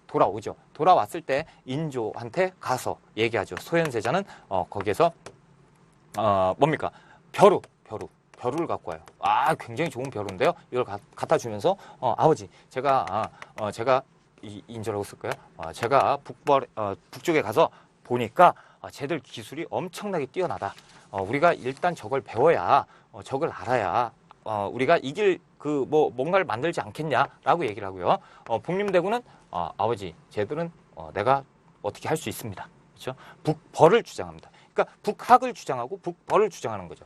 돌아오죠. 돌아왔을 때 인조한테 가서 얘기하죠. 소현세자는 거기에서 뭡니까? 벼루를 갖고 와요. 굉장히 좋은 벼루인데요. 이걸 갖다 주면서 아버지 제가 인조라고 쓸까요? 제가 북쪽에 가서 보니까 쟤들 기술이 엄청나게 뛰어나다. 우리가 일단 저걸 배워야 저걸 알아야 우리가 이길 뭔가를 만들지 않겠냐라고 얘기를 하고요. 복림대군은 아버지 쟤들은 내가 어떻게 할 수 있습니다. 그렇죠? 북벌을 주장합니다. 그러니까 북학을 주장하고 북벌을 주장하는 거죠.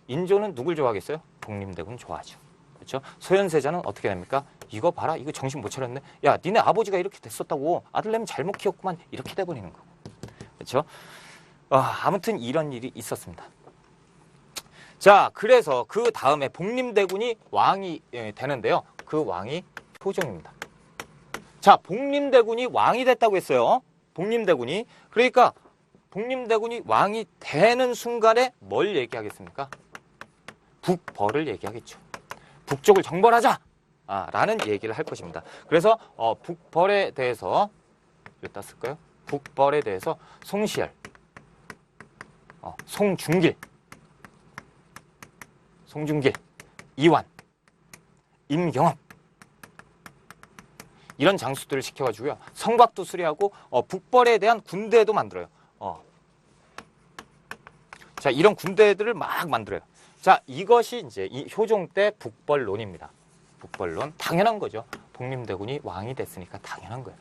인조는 누굴 좋아하겠어요? 복림대군 좋아하죠. 그렇죠? 소현세자는 어떻게 됩니까? 이거 봐라, 이거 정신 못 차렸네. 야, 니네 아버지가 이렇게 됐었다고 아들내미 잘못 키웠구만. 이렇게 돼버리는 거고. 그렇죠? 아무튼 이런 일이 있었습니다. 자, 그래서 그 다음에 복림대군이 왕이 되는데요. 그 왕이 효종입니다. 자, 복림대군이 왕이 됐다고 했어요. 복림대군이. 그러니까 복림대군이 왕이 되는 순간에 뭘 얘기하겠습니까? 북벌을 얘기하겠죠. 북쪽을 정벌하자! 라는 얘기를 할 것입니다. 그래서 북벌에 대해서 여기다 쓸까요? 북벌에 대해서 송시열, 송중길, 이완, 임경업 이런 장수들을 시켜가지고요. 성곽도 수리하고 북벌에 대한 군대도 만들어요. 자, 이런 군대들을 막 만들어요. 자, 이것이 이제 이 효종 때 북벌론입니다. 북벌론 당연한 거죠. 복림대군이 왕이 됐으니까 당연한 거예요.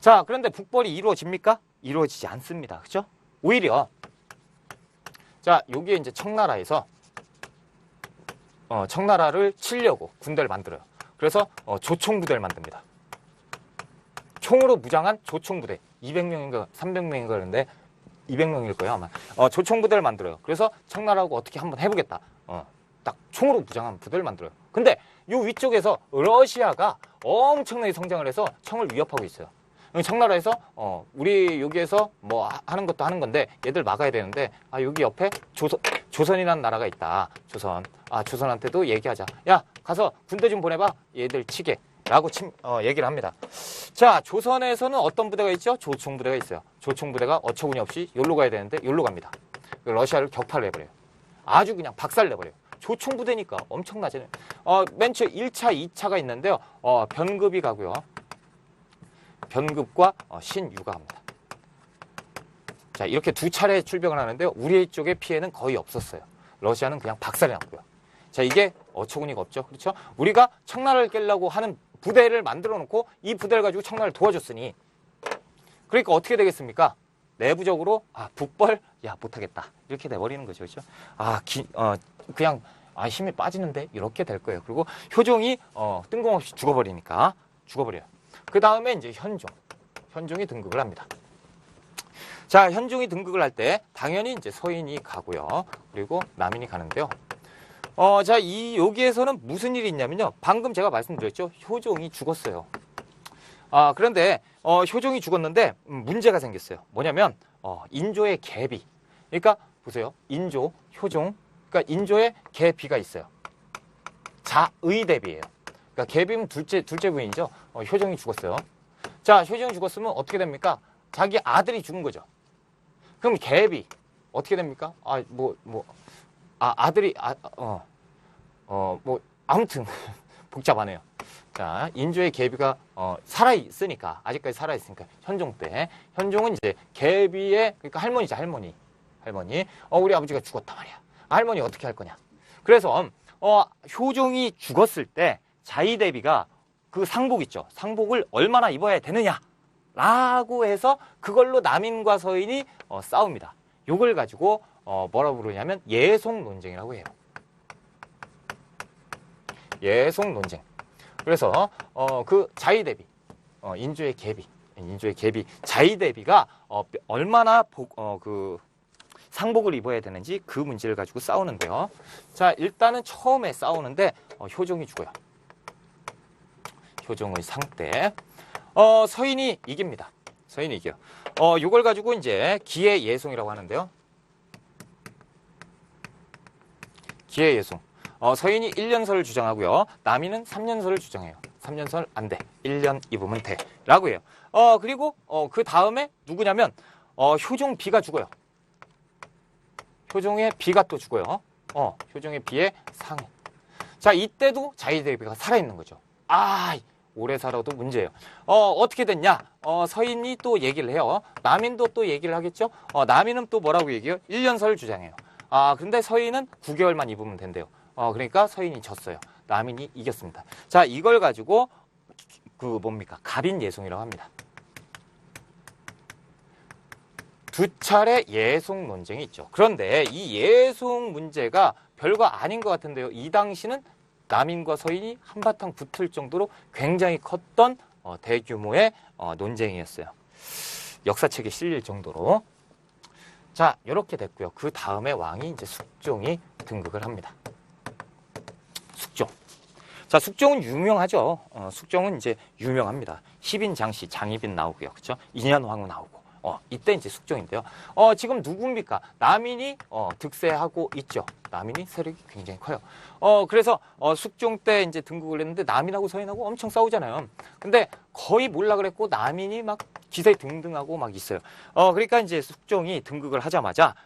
자, 그런데 북벌이 이루어집니까? 이루어지지 않습니다. 그죠? 오히려 자, 여기에 이제 청나라에서 청나라를 치려고 군대를 만들어요. 그래서 조총부대를 만듭니다. 총으로 무장한 조총부대 200명인가 300명인가 그러는데 200명일 거예요 아마. 조총부대를 만들어요. 그래서 청나라하고 어떻게 한번 해보겠다. 딱 총으로 무장한 부대를 만들어요. 근데 요 위쪽에서 러시아가 엄청나게 성장을 해서 청을 위협하고 있어요. 청나라에서 우리 여기에서 뭐 하는 것도 하는 건데 얘들 막아야 되는데 여기 옆에 조선이라는 나라가 있다. 조선한테도 얘기하자. 야, 가서 군대 좀 보내봐. 얘들 치게. 라고 얘기를 합니다. 자, 조선에서는 어떤 부대가 있죠? 조총부대가 있어요. 조총부대가 어처구니 없이 여기로 가야 되는데 여기로 갑니다. 러시아를 격파를 해버려요. 아주 그냥 박살내버려요. 조총부대니까 엄청나잖아요. 맨 처음 1차, 2차가 있는데요. 변급이 가고요. 변급과 신유가 합니다. 자, 이렇게 두 차례 출병을 하는데요. 우리 쪽의 피해는 거의 없었어요. 러시아는 그냥 박살이 났고요. 자, 이게 어처구니가 없죠. 그렇죠? 우리가 청나라를 깨려고 하는 부대를 만들어 놓고 이 부대를 가지고 청나라를 도와줬으니 그러니까 어떻게 되겠습니까? 내부적으로 북벌 못하겠다. 이렇게 돼버리는 거죠. 그렇죠? 그냥 힘이 빠지는데 이렇게 될 거예요. 그리고 효종이 뜬금없이 죽어버리니까 죽어버려요. 그 다음에 이제 현종이 등극을 합니다. 자, 현종이 등극을 할 때 당연히 이제 서인이 가고요. 그리고 남인이 가는데요. 자, 여기에서는 무슨 일이 있냐면요. 방금 제가 말씀드렸죠. 효종이 죽었어요. 그런데 효종이 죽었는데 문제가 생겼어요. 뭐냐면 인조의 계비. 그러니까 보세요. 인조, 효종. 그러니까 인조의 계비가 있어요. 자의대비예요. 그러니까 계비는 둘째 부인이죠. 효종이 죽었어요. 자, 효종이 죽었으면 어떻게 됩니까? 자기 아들이 죽은 거죠. 그럼 계비 어떻게 됩니까? 아들이 아무튼 복잡하네요. 자, 인조의 계비가 살아있으니까, 아직까지 살아있으니까, 현종 때. 현종은 이제 계비의, 그러니까 할머니죠, 할머니. 우리 아버지가 죽었단 말이야. 할머니 어떻게 할 거냐. 그래서 효종이 죽었을 때 자의대비가 그 상복 있죠. 상복을 얼마나 입어야 되느냐. 라고 해서 그걸로 남인과 서인이 싸웁니다. 요걸 가지고 뭐라고 부르냐면 예속 논쟁이라고 해요. 예속 논쟁. 그래서 그 자의대비, 인조의 계비, 자의대비가 얼마나 그 상복을 입어야 되는지 그 문제를 가지고 싸우는데요. 자, 일단은 처음에 싸우는데 효종이 죽어요. 효종의 상때 서인이 이깁니다. 서인이 이겨요. 요걸 가지고 이제 기해예송이라고 하는데요. 기해예송. 서인이 1년설을 주장하고요. 남인은 3년설을 주장해요. 3년설 안 돼. 1년 입으면 돼. 라고 해요. 그리고 그 다음에 누구냐면 효종 비가 죽어요. 효종의 비가 또 죽어요. 효종의 비에 상해. 자, 이때도 자의대비가 살아있는 거죠. 오래 살아도 문제예요. 어떻게 됐냐? 서인이 또 얘기를 해요. 남인도 또 얘기를 하겠죠? 남인은 또 뭐라고 얘기해요? 1년설을 주장해요. 근데 서인은 9개월만 입으면 된대요. 그러니까 서인이 졌어요. 남인이 이겼습니다. 자, 이걸 가지고 갑인예송이라고 합니다. 두 차례 예송 논쟁이 있죠. 그런데 이 예송 문제가 별거 아닌 것 같은데요. 이 당시는 남인과 서인이 한바탕 붙을 정도로 굉장히 컸던 대규모의 논쟁이었어요. 역사책에 실릴 정도로. 자, 이렇게 됐고요. 그 다음에 왕이 이제 숙종이 등극을 합니다. 숙종. 자, 숙종은 유명하죠. 숙종은 이제 유명합니다. 희빈장씨, 장희빈 나오고요. 그렇죠? 인현황후 나오고. 이때 이제 숙종인데요. 지금 누굽니까? 남인이 득세하고 있죠. 남인이 세력이 굉장히 커요. 그래서 숙종 때 이제 등극을 했는데 남인하고 서인하고 엄청 싸우잖아요. 근데 거의 몰라 그랬고 남인이 막 기세 등등하고 막 있어요. 그러니까 이제 숙종이 등극을 하자마자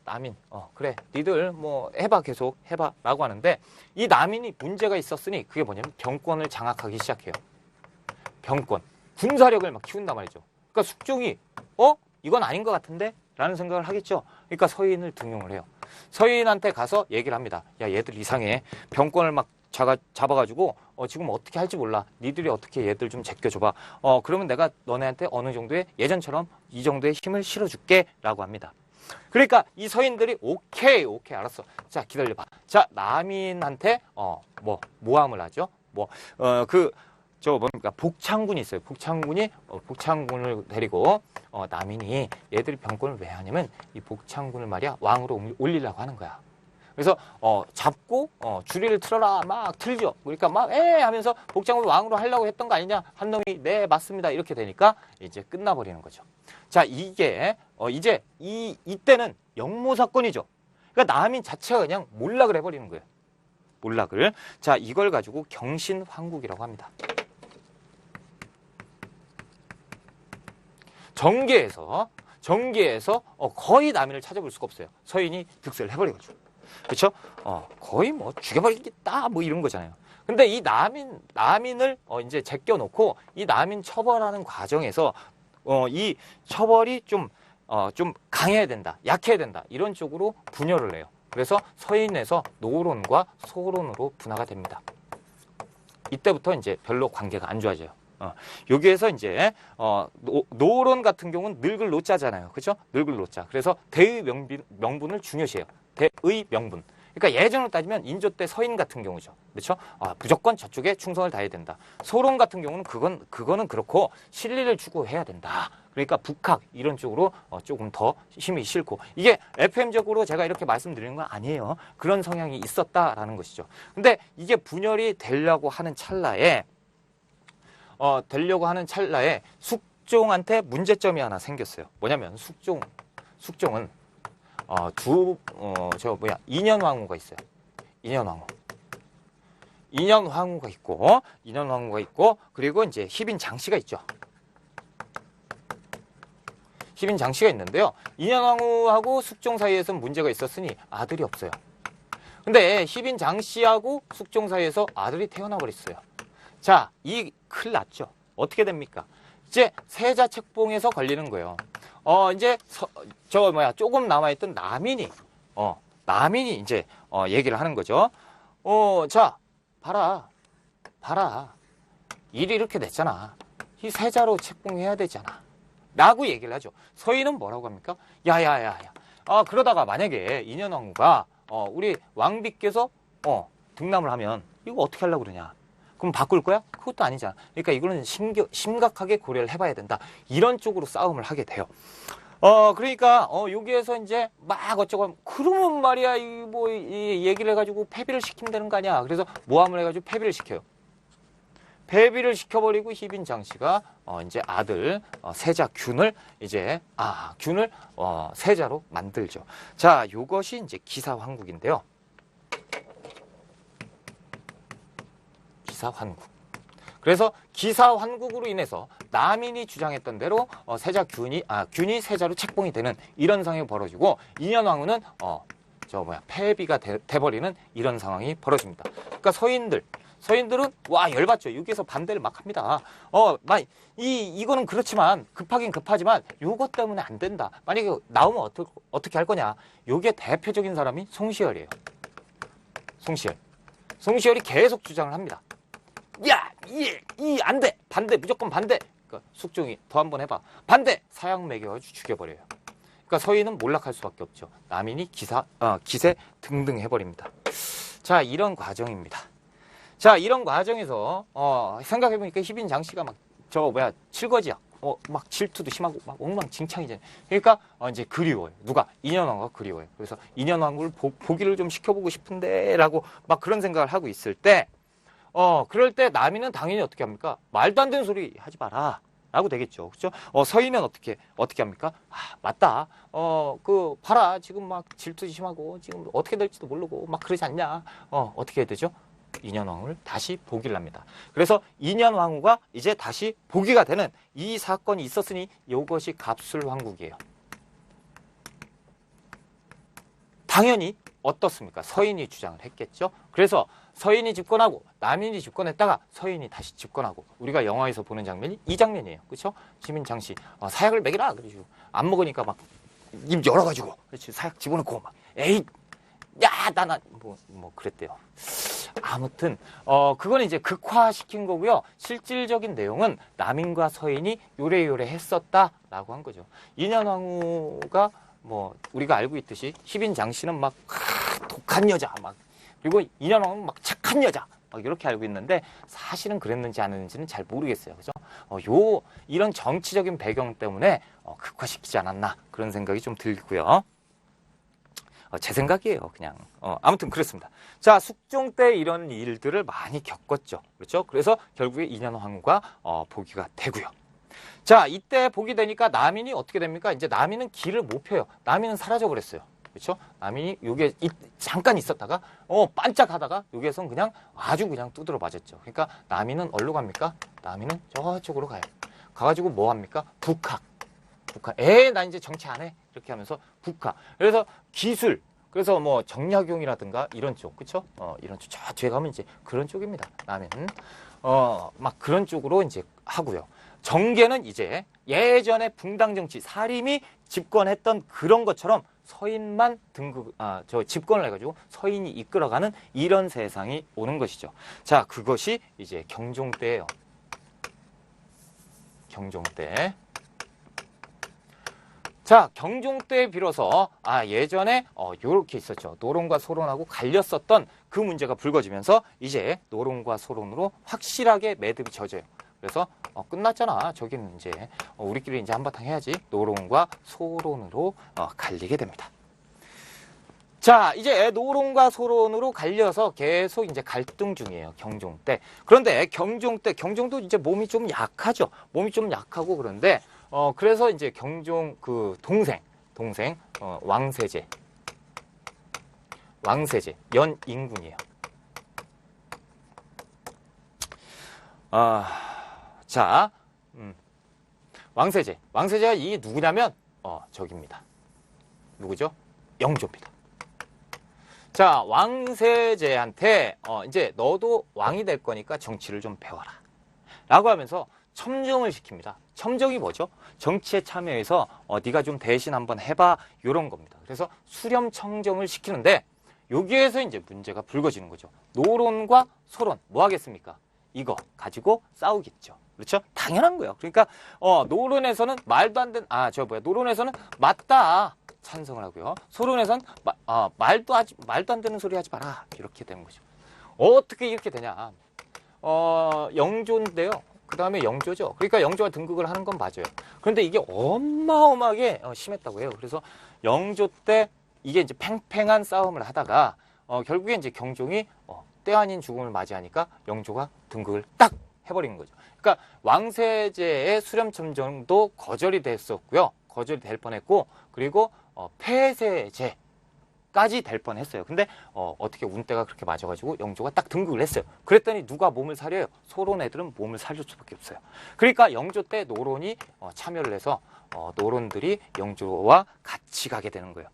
남인 그래 니들 뭐 해봐 계속 해봐라고 하는데 이 남인이 문제가 있었으니 그게 뭐냐면 병권을 장악하기 시작해요. 병권, 군사력을 막 키운단 말이죠. 그러니까 숙종이 이건 아닌 것 같은데? 라는 생각을 하겠죠. 그러니까 서인을 등용을 해요. 서인한테 가서 얘기를 합니다. 야, 얘들 이상해. 병권을 막 잡아가지고 지금 어떻게 할지 몰라. 니들이 어떻게 얘들 좀 제껴줘봐. 그러면 내가 너네한테 어느 정도의 예전처럼 이 정도의 힘을 실어줄게 라고 합니다. 그러니까 이 서인들이 오케이 알았어. 자, 기다려봐. 자, 남인한테 모함을 하죠. 복창군이 있어요. 복창군을 데리고 남인이 얘들이 병권을 왜 하냐면 이 복창군을 말이야 왕으로 올리려고 하는 거야. 그래서 잡고 주리를 틀어라 막 틀죠. 그러니까 막 하면서 복창군을 왕으로 하려고 했던 거 아니냐? 한 놈이 네 맞습니다 이렇게 되니까 이제 끝나버리는 거죠. 자, 이게 이제 이때는 역모 사건이죠. 그러니까 남인 자체가 그냥 몰락을 해버리는 거예요. 몰락을. 자, 이걸 가지고 경신황국이라고 합니다. 정계에서 거의 남인을 찾아볼 수가 없어요. 서인이 득세를 해버려가지고. 그렇죠? 거의 뭐 죽여버리겠다 뭐 이런 거잖아요. 근데 이 남인을 이제 제껴놓고 이 남인 처벌하는 과정에서 이 처벌이 좀 강해야 된다, 약해야 된다 이런 쪽으로 분열을 해요. 그래서 서인에서 노론과 소론으로 분화가 됩니다. 이때부터 이제 별로 관계가 안 좋아져요. 여기에서 이제 노론 같은 경우는 늙을 노자잖아요. 그렇죠? 늙을 노자. 그래서 대의 명분을 중요시해요. 대의 명분. 그러니까 예전으로 따지면 인조 때 서인 같은 경우죠. 그렇죠? 무조건 저쪽에 충성을 다해야 된다. 소론 같은 경우는 그거는 그렇고 실리를 추구해야 된다. 그러니까 북학 이런 쪽으로 조금 더 힘이 실고 이게 FM적으로 제가 이렇게 말씀드리는 건 아니에요. 그런 성향이 있었다라는 것이죠. 근데 이게 분열이 되려고 하는 찰나에 숙종한테 문제점이 하나 생겼어요. 뭐냐면 숙종은 인현황후가 있어요. 인현황후가 있고 그리고 이제 희빈장씨가 있죠. 희빈장씨가 있는데요. 인현황후하고 숙종 사이에서는 문제가 있었으니 아들이 없어요. 근데 희빈장씨하고 숙종 사이에서 아들이 태어나 버렸어요. 자, 이 큰일 났죠. 어떻게 됩니까? 이제 세자 책봉에서 걸리는 거예요. 이제 조금 남아있던 남인이 이제 얘기를 하는 거죠. 자, 봐라. 일이 이렇게 됐잖아. 이 세자로 책봉해야 되잖아. 라고 얘기를 하죠. 서인은 뭐라고 합니까? 야야야야. 그러다가 만약에 인현왕후가 우리 왕비께서 등남을 하면 이거 어떻게 하려고 그러냐? 그럼 바꿀 거야? 그것도 아니잖아. 그러니까 이거는 심각하게 고려를 해봐야 된다. 이런 쪽으로 싸움을 하게 돼요. 그러니까 여기에서 이제 막 어쩌고 그러면 말이야 이 얘기를 해가지고 패비를 시키면 되는 거 아니야. 그래서 모함을 해가지고 패비를 시켜요. 패비를 시켜버리고 희빈장씨가 이제 아들 세자 균을 이제 균을 세자로 만들죠. 자, 요것이 이제 기사환국인데요. 기사환국. 그래서 기사환국으로 인해서 남인이 주장했던 대로 균이 세자로 책봉이 되는 이런 상황이 벌어지고 인현왕후는 패비가 돼버리는 이런 상황이 벌어집니다. 그러니까 서인들은 와 열받죠. 여기서 반대를 막 합니다. 이거는 그렇지만 급하긴 급하지만 요것 때문에 안 된다. 만약에 나오면 어떻게 할 거냐. 요게 대표적인 사람이 송시열이에요. 송시열이 계속 주장을 합니다. 야, 안 돼. 반대, 무조건 반대. 그러니까 숙종이 더 한번 해봐. 반대, 사형 매겨가지고 죽여버려요. 그러니까 서인은 몰락할 수밖에 없죠. 남인이 기세 등등 해버립니다. 자, 이런 과정입니다. 자, 이런 과정에서 생각해보니까 희빈장씨가 칠거지야. 막 질투도 심하고 막 엉망진창이잖아요. 그러니까 이제 그리워요. 누가? 인현왕후가 그리워요. 그래서 인현왕후를 보기를 좀 시켜보고 싶은데라고 막 그런 생각을 하고 있을 때 그럴 때 남인은 당연히 어떻게 합니까? 말도 안 되는 소리 하지 마라. 라고 되겠죠. 그렇죠? 서인은 어떻게 합니까? 맞다. 봐라. 지금 막 질투 심하고 지금 어떻게 될지도 모르고 막 그러지 않냐. 어떻게 해야 되죠? 인현왕후를 다시 복위를 합니다. 그래서 인현왕후가 이제 다시 복위가 되는 이 사건이 있었으니 이것이 갑술왕국이에요. 당연히 어떻습니까? 서인이 주장을 했겠죠. 그래서 서인이 집권하고 남인이 집권했다가 서인이 다시 집권하고 우리가 영화에서 보는 장면이 이 장면이에요. 그렇죠? 희빈장씨 사약을 먹이라 그러죠. 안 먹으니까 막 입 열어가지고 그렇지 사약 집어넣고 막 에이 야 나나 뭐 그랬대요. 아무튼 그거는 이제 극화시킨 거고요. 실질적인 내용은 남인과 서인이 요래요래 했었다라고 한 거죠. 인현왕후가 우리가 알고 있듯이 희빈장씨는 막 독한 여자 그리고 인현왕후는 막 착한 여자 이렇게 알고 있는데 사실은 그랬는지 안 했는지는 잘 모르겠어요. 그죠? 이런 정치적인 배경 때문에 극화시키지 않았나 그런 생각이 좀 들고요. 제 생각이에요, 그냥. 아무튼 그렇습니다. 자, 숙종 때 이런 일들을 많이 겪었죠. 그렇죠? 그래서 결국에 인현왕후가 복위가 되고요. 자, 이때 복위 되니까 남인이 어떻게 됩니까? 이제 남인은 길을 못 펴요. 남인은 사라져 버렸어요. 그렇죠? 남인이 요게 잠깐 있었다가 반짝하다가 여기에선 그냥 아주 그냥 두드러 맞았죠. 그러니까 남인은 어디로 갑니까? 남인은 저쪽으로 가요. 가가지고 뭐 합니까? 북학. 나 이제 정치 안 해. 이렇게 하면서 북학. 그래서 기술. 그래서 정약용이라든가 이런 쪽, 그쵸? 이런 쪽, 저 뒤에 가면 이제 그런 쪽입니다. 남인은. 막 그런 쪽으로 이제 하고요. 정계는 이제 예전에 붕당 정치, 사림이 집권했던 그런 것처럼 서인만 집권을 해가지고 서인이 이끌어가는 이런 세상이 오는 것이죠. 자, 그것이 이제 경종 때예요. 경종 때. 자, 경종 때에 비로소 예전에 요렇게 있었죠. 노론과 소론하고 갈렸었던 그 문제가 불거지면서 이제 노론과 소론으로 확실하게 매듭이 져져요. 그래서 끝났잖아. 저기는 이제 우리끼리 이제 한바탕 해야지. 노론과 소론으로 갈리게 됩니다. 자, 이제 노론과 소론으로 갈려서 계속 이제 갈등 중이에요. 경종 때. 그런데 경종도 이제 몸이 좀 약하죠. 몸이 좀 약하고 그런데 그래서 이제 경종 그 동생 왕세제 연인군이에요. 자, 왕세제가 이게 누구냐면 저기입니다. 누구죠? 영조입니다. 자, 왕세제한테 이제 너도 왕이 될 거니까 정치를 좀 배워라 라고 하면서 첨정을 시킵니다. 첨정이 뭐죠? 정치에 참여해서 네가 좀 대신 한번 해봐 이런 겁니다. 그래서 수렴청정을 시키는데 여기에서 이제 문제가 불거지는 거죠. 노론과 소론 뭐 하겠습니까? 이거 가지고 싸우겠죠. 그렇죠? 당연한 거예요. 그러니까 노론에서는 말도 안 되는 노론에서는 맞다 찬성을 하고요. 소론에서는 말도 안 되는 소리 하지 마라 이렇게 되는 거죠. 어떻게 이렇게 되냐? 영조인데요. 그 다음에 영조죠. 그러니까 영조가 등극을 하는 건 맞아요. 그런데 이게 어마어마하게 심했다고 해요. 그래서 영조 때 이게 이제 팽팽한 싸움을 하다가 결국에 이제 경종이 때 아닌 죽음을 맞이하니까 영조가 등극을 딱 해버린 거죠. 그러니까 왕세제의 수렴청정도 거절이 됐었고요. 거절이 될 뻔했고 그리고 폐세제 까지 될 뻔했어요. 근데 어떻게 운때가 그렇게 맞아가지고 영조가 딱 등극을 했어요. 그랬더니 누가 몸을 사려요? 소론 애들은 몸을 살릴 수밖에 없어요. 그러니까 영조 때 노론이 참여를 해서 노론들이 영조와 같이 가게 되는 거예요.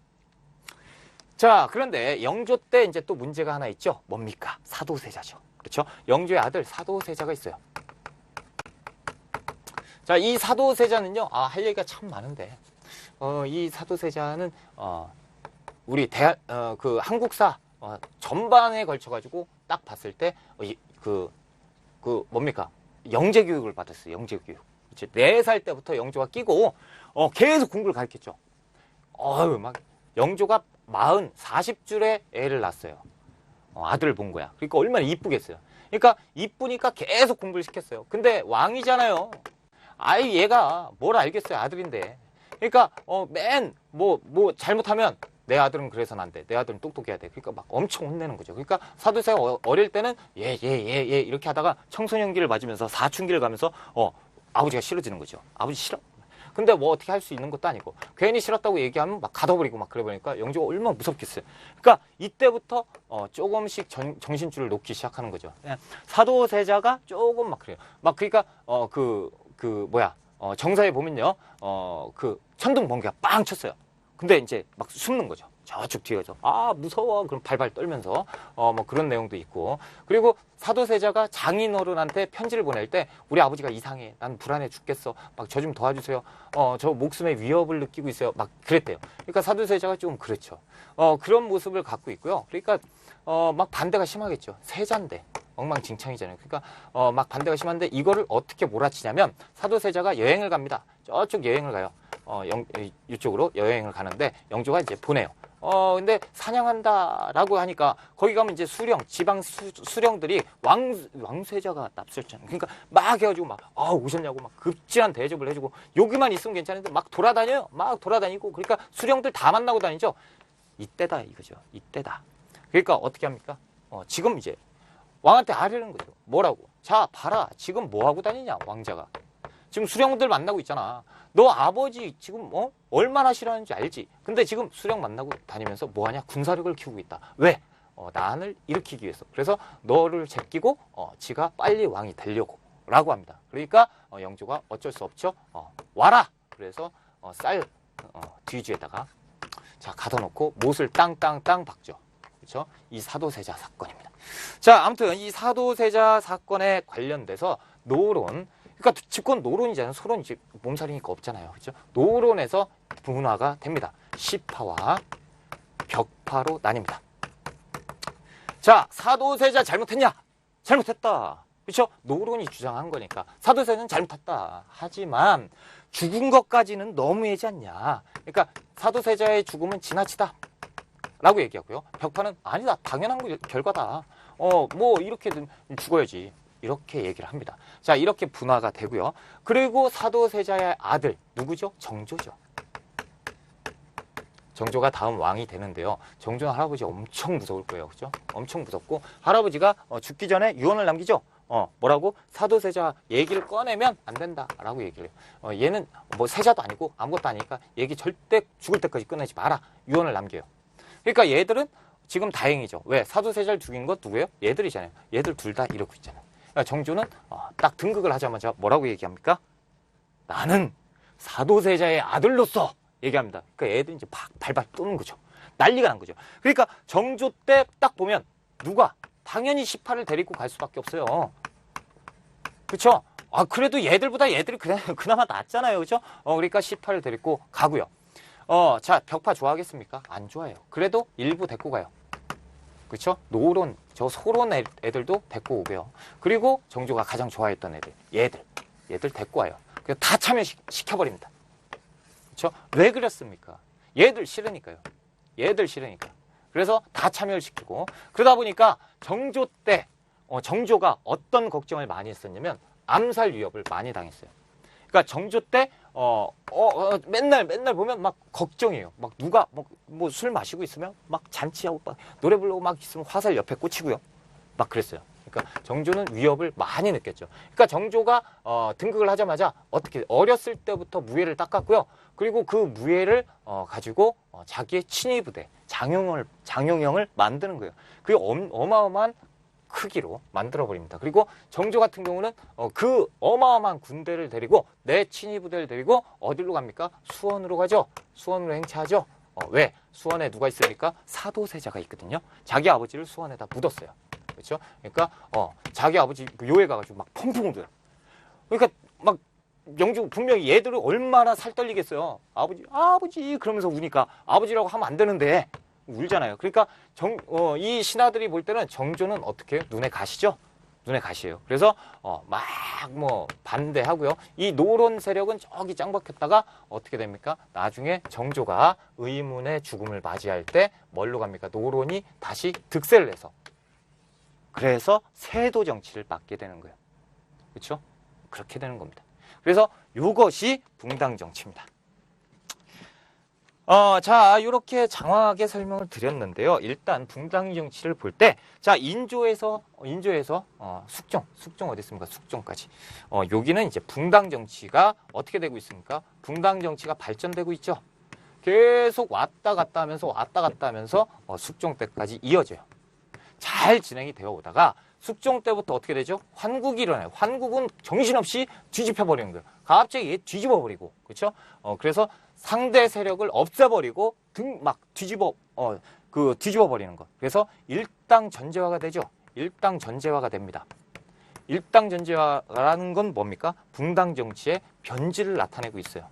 자, 그런데 영조 때 이제 또 문제가 하나 있죠. 뭡니까? 사도세자죠. 그렇죠? 영조의 아들 사도세자가 있어요. 자, 이 사도세자는요. 할 얘기가 참 많은데 이 사도세자는 우리 한국사 전반에 걸쳐가지고 딱 봤을 때 뭡니까? 영재 교육을 받았어요. 영재 교육. 4살 때부터 영조가 끼고 계속 공부를 가르쳤죠. 막 영조가 40줄의 애를 낳았어요. 아들을 본 거야. 그러니까 얼마나 이쁘겠어요. 그러니까 이쁘니까 계속 공부를 시켰어요. 근데 왕이잖아요. 얘가 뭘 알겠어요. 아들인데. 그러니까 뭐 잘못하면 내 아들은 그래서는 안 돼. 내 아들은 똑똑해야 돼. 그러니까 막 엄청 혼내는 거죠. 그러니까 사도세가 어릴 때는 예 이렇게 하다가 청소년기를 맞으면서 사춘기를 가면서 아버지가 싫어지는 거죠. 아버지 싫어. 근데 뭐 어떻게 할 수 있는 것도 아니고 괜히 싫었다고 얘기하면 막 가둬버리고 막 그래버리니까 영조가 얼마나 무섭겠어요. 그러니까 이때부터 조금씩 정신줄을 놓기 시작하는 거죠. 사도세자가 조금 막 그래요. 막 그러니까 정사에 보면요. 천둥 번개가 빵 쳤어요. 근데 이제 막 숨는 거죠. 저쪽 뒤에서 무서워 그럼 발발 떨면서 뭐 그런 내용도 있고 그리고 사도세자가 장인어른한테 편지를 보낼 때 우리 아버지가 이상해 난 불안해 죽겠어 막 저 좀 도와주세요 저 목숨에 위협을 느끼고 있어요 막 그랬대요. 그러니까 사도세자가 좀 그렇죠. 그런 모습을 갖고 있고요. 그러니까 막 반대가 심하겠죠. 세자인데 엉망진창이잖아요. 그러니까 막 반대가 심한데 이거를 어떻게 몰아치냐면 사도세자가 여행을 갑니다. 저쪽 여행을 가요. 이쪽으로 여행을 가는데 영조가 이제 보내요. 근데 사냥한다라고 하니까 거기 가면 이제 지방 수령들이 왕세자가 납셨잖아요. 그러니까 막 해가지고 막 오셨냐고 막 급진한 대접을 해주고 여기만 있으면 괜찮은데 막 돌아다녀요. 막 돌아다니고 그러니까 수령들 다 만나고 다니죠. 이때다 이거죠. 이때다. 그러니까 어떻게 합니까? 지금 이제 왕한테 아뢰는 거죠. 뭐라고? 자 봐라 지금 뭐 하고 다니냐 왕자가. 지금 수령들 만나고 있잖아. 너 아버지 지금 얼마나 싫어하는지 알지? 근데 지금 수령 만나고 다니면서 뭐하냐? 군사력을 키우고 있다. 왜? 난을 일으키기 위해서. 그래서 너를 제끼고 지가 빨리 왕이 되려고 라고 합니다. 그러니까 영조가 어쩔 수 없죠. 와라. 그래서 쌀 뒤주에다가 자 가둬놓고 못을 땅땅땅 박죠. 그렇죠? 이 사도세자 사건입니다. 자 아무튼 이 사도세자 사건에 관련돼서 노론 그러니까 집권 노론이잖아요. 소론이 몸살이니까 없잖아요. 그렇죠? 노론에서 분화가 됩니다. 시파와 벽파로 나뉩니다. 자, 사도세자 잘못했냐? 잘못했다. 그렇죠? 노론이 주장한 거니까 사도세자는 잘못했다. 하지만 죽은 것까지는 너무하지 않냐? 그러니까 사도세자의 죽음은 지나치다. 라고 얘기하고요. 벽파는 아니다. 당연한 결과다. 뭐 이렇게든 죽어야지. 이렇게 얘기를 합니다. 자, 이렇게 분화가 되고요. 그리고 사도세자의 아들 누구죠? 정조죠. 정조가 다음 왕이 되는데요. 정조는 할아버지 엄청 무서울 거예요. 그죠? 엄청 무섭고 할아버지가 죽기 전에 유언을 남기죠. 뭐라고? 사도세자 얘기를 꺼내면 안 된다라고 얘기를 해요. 얘는 뭐 세자도 아니고 아무것도 아니니까 얘기 절대 죽을 때까지 꺼내지 마라. 유언을 남겨요. 그러니까 얘들은 지금 다행이죠. 왜? 사도세자를 죽인 것 누구예요? 얘들이잖아요. 얘들 둘 다 이러고 있잖아요. 정조는 딱 등극을 하자마자 뭐라고 얘기합니까? 나는 사도세자의 아들로서 얘기합니다. 그러니까 애들이 이제 막 발발 떠는 거죠. 난리가 난 거죠. 그러니까 정조 때 딱 보면 누가 당연히 18을 데리고 갈 수밖에 없어요. 그렇죠? 아, 그래도 얘들보다 얘들이 그나마 낫잖아요. 그죠? 그러니까 18을 데리고 가고요. 자, 벽파 좋아하겠습니까? 안 좋아해요. 그래도 일부 데리고 가요. 그렇죠? 노론, 저 소론 애들도 데리고 오고요. 그리고 정조가 가장 좋아했던 애들, 얘들 데리고 와요. 그래서 다 참여시켜버립니다. 그렇죠? 왜 그랬습니까? 얘들 싫으니까요. 얘들 싫으니까. 그래서 다 참여를 시키고, 그러다 보니까 정조 때 정조가 어떤 걱정을 많이 했었냐면 암살 위협을 많이 당했어요. 그러니까 정조 때 맨날 보면 막 걱정이에요. 막 누가 뭐 술 마시고 있으면 막 잔치하고 막 노래 부르고 막 있으면 화살 옆에 꽂히고요. 막 그랬어요. 그러니까 정조는 위협을 많이 느꼈죠. 그러니까 정조가 등극을 하자마자 어떻게 어렸을 때부터 무예를 닦았고요. 그리고 그 무예를 가지고 자기의 친위 부대 장용영을 만드는 거예요. 그게 어마어마한 크기로 만들어버립니다. 그리고 정조 같은 경우는 그 어마어마한 군대를 데리고 내 친위 부대를 데리고 어디로 갑니까? 수원으로 가죠. 수원으로 행차하죠. 왜? 수원에 누가 있습니까? 사도세자가 있거든요. 자기 아버지를 수원에다 묻었어요. 그렇죠? 그러니까 자기 아버지 요에 가가지고 막 펑펑 울어요. 그러니까 막 영주 분명히 얘들은 얼마나 살떨리겠어요. 아버지 그러면서 우니까 아버지라고 하면 안 되는데 울잖아요. 그러니까 이 신하들이 볼 때는 정조는 어떻게 눈에 가시죠? 눈에 가시에요. 그래서 막 뭐 반대하고요. 이 노론 세력은 저기 짱 박혔다가 어떻게 됩니까? 나중에 정조가 의문의 죽음을 맞이할 때 뭘로 갑니까? 노론이 다시 득세를 해서 그래서 세도 정치를 맡게 되는 거예요. 그렇죠? 그렇게 되는 겁니다. 그래서 이것이 붕당 정치입니다. 자, 이렇게 장황하게 설명을 드렸는데요. 일단 붕당 정치를 볼 때, 자, 인조에서 숙종 어디 있습니까? 숙종까지. 여기는 이제 붕당 정치가 어떻게 되고 있습니까? 붕당 정치가 발전되고 있죠. 계속 왔다 갔다 하면서 숙종 때까지 이어져요. 잘 진행이 되어 오다가 숙종 때부터 어떻게 되죠? 환국이 일어나요. 환국은 정신없이 뒤집혀버리는 거예요. 갑자기 뒤집어 버리고, 그렇죠? 그래서 상대 세력을 없애버리고 뒤집어 버리는 것. 그래서 일당 전제화가 되죠. 일당 전제화가 됩니다. 일당 전제화라는 건 뭡니까? 붕당 정치의 변질을 나타내고 있어요.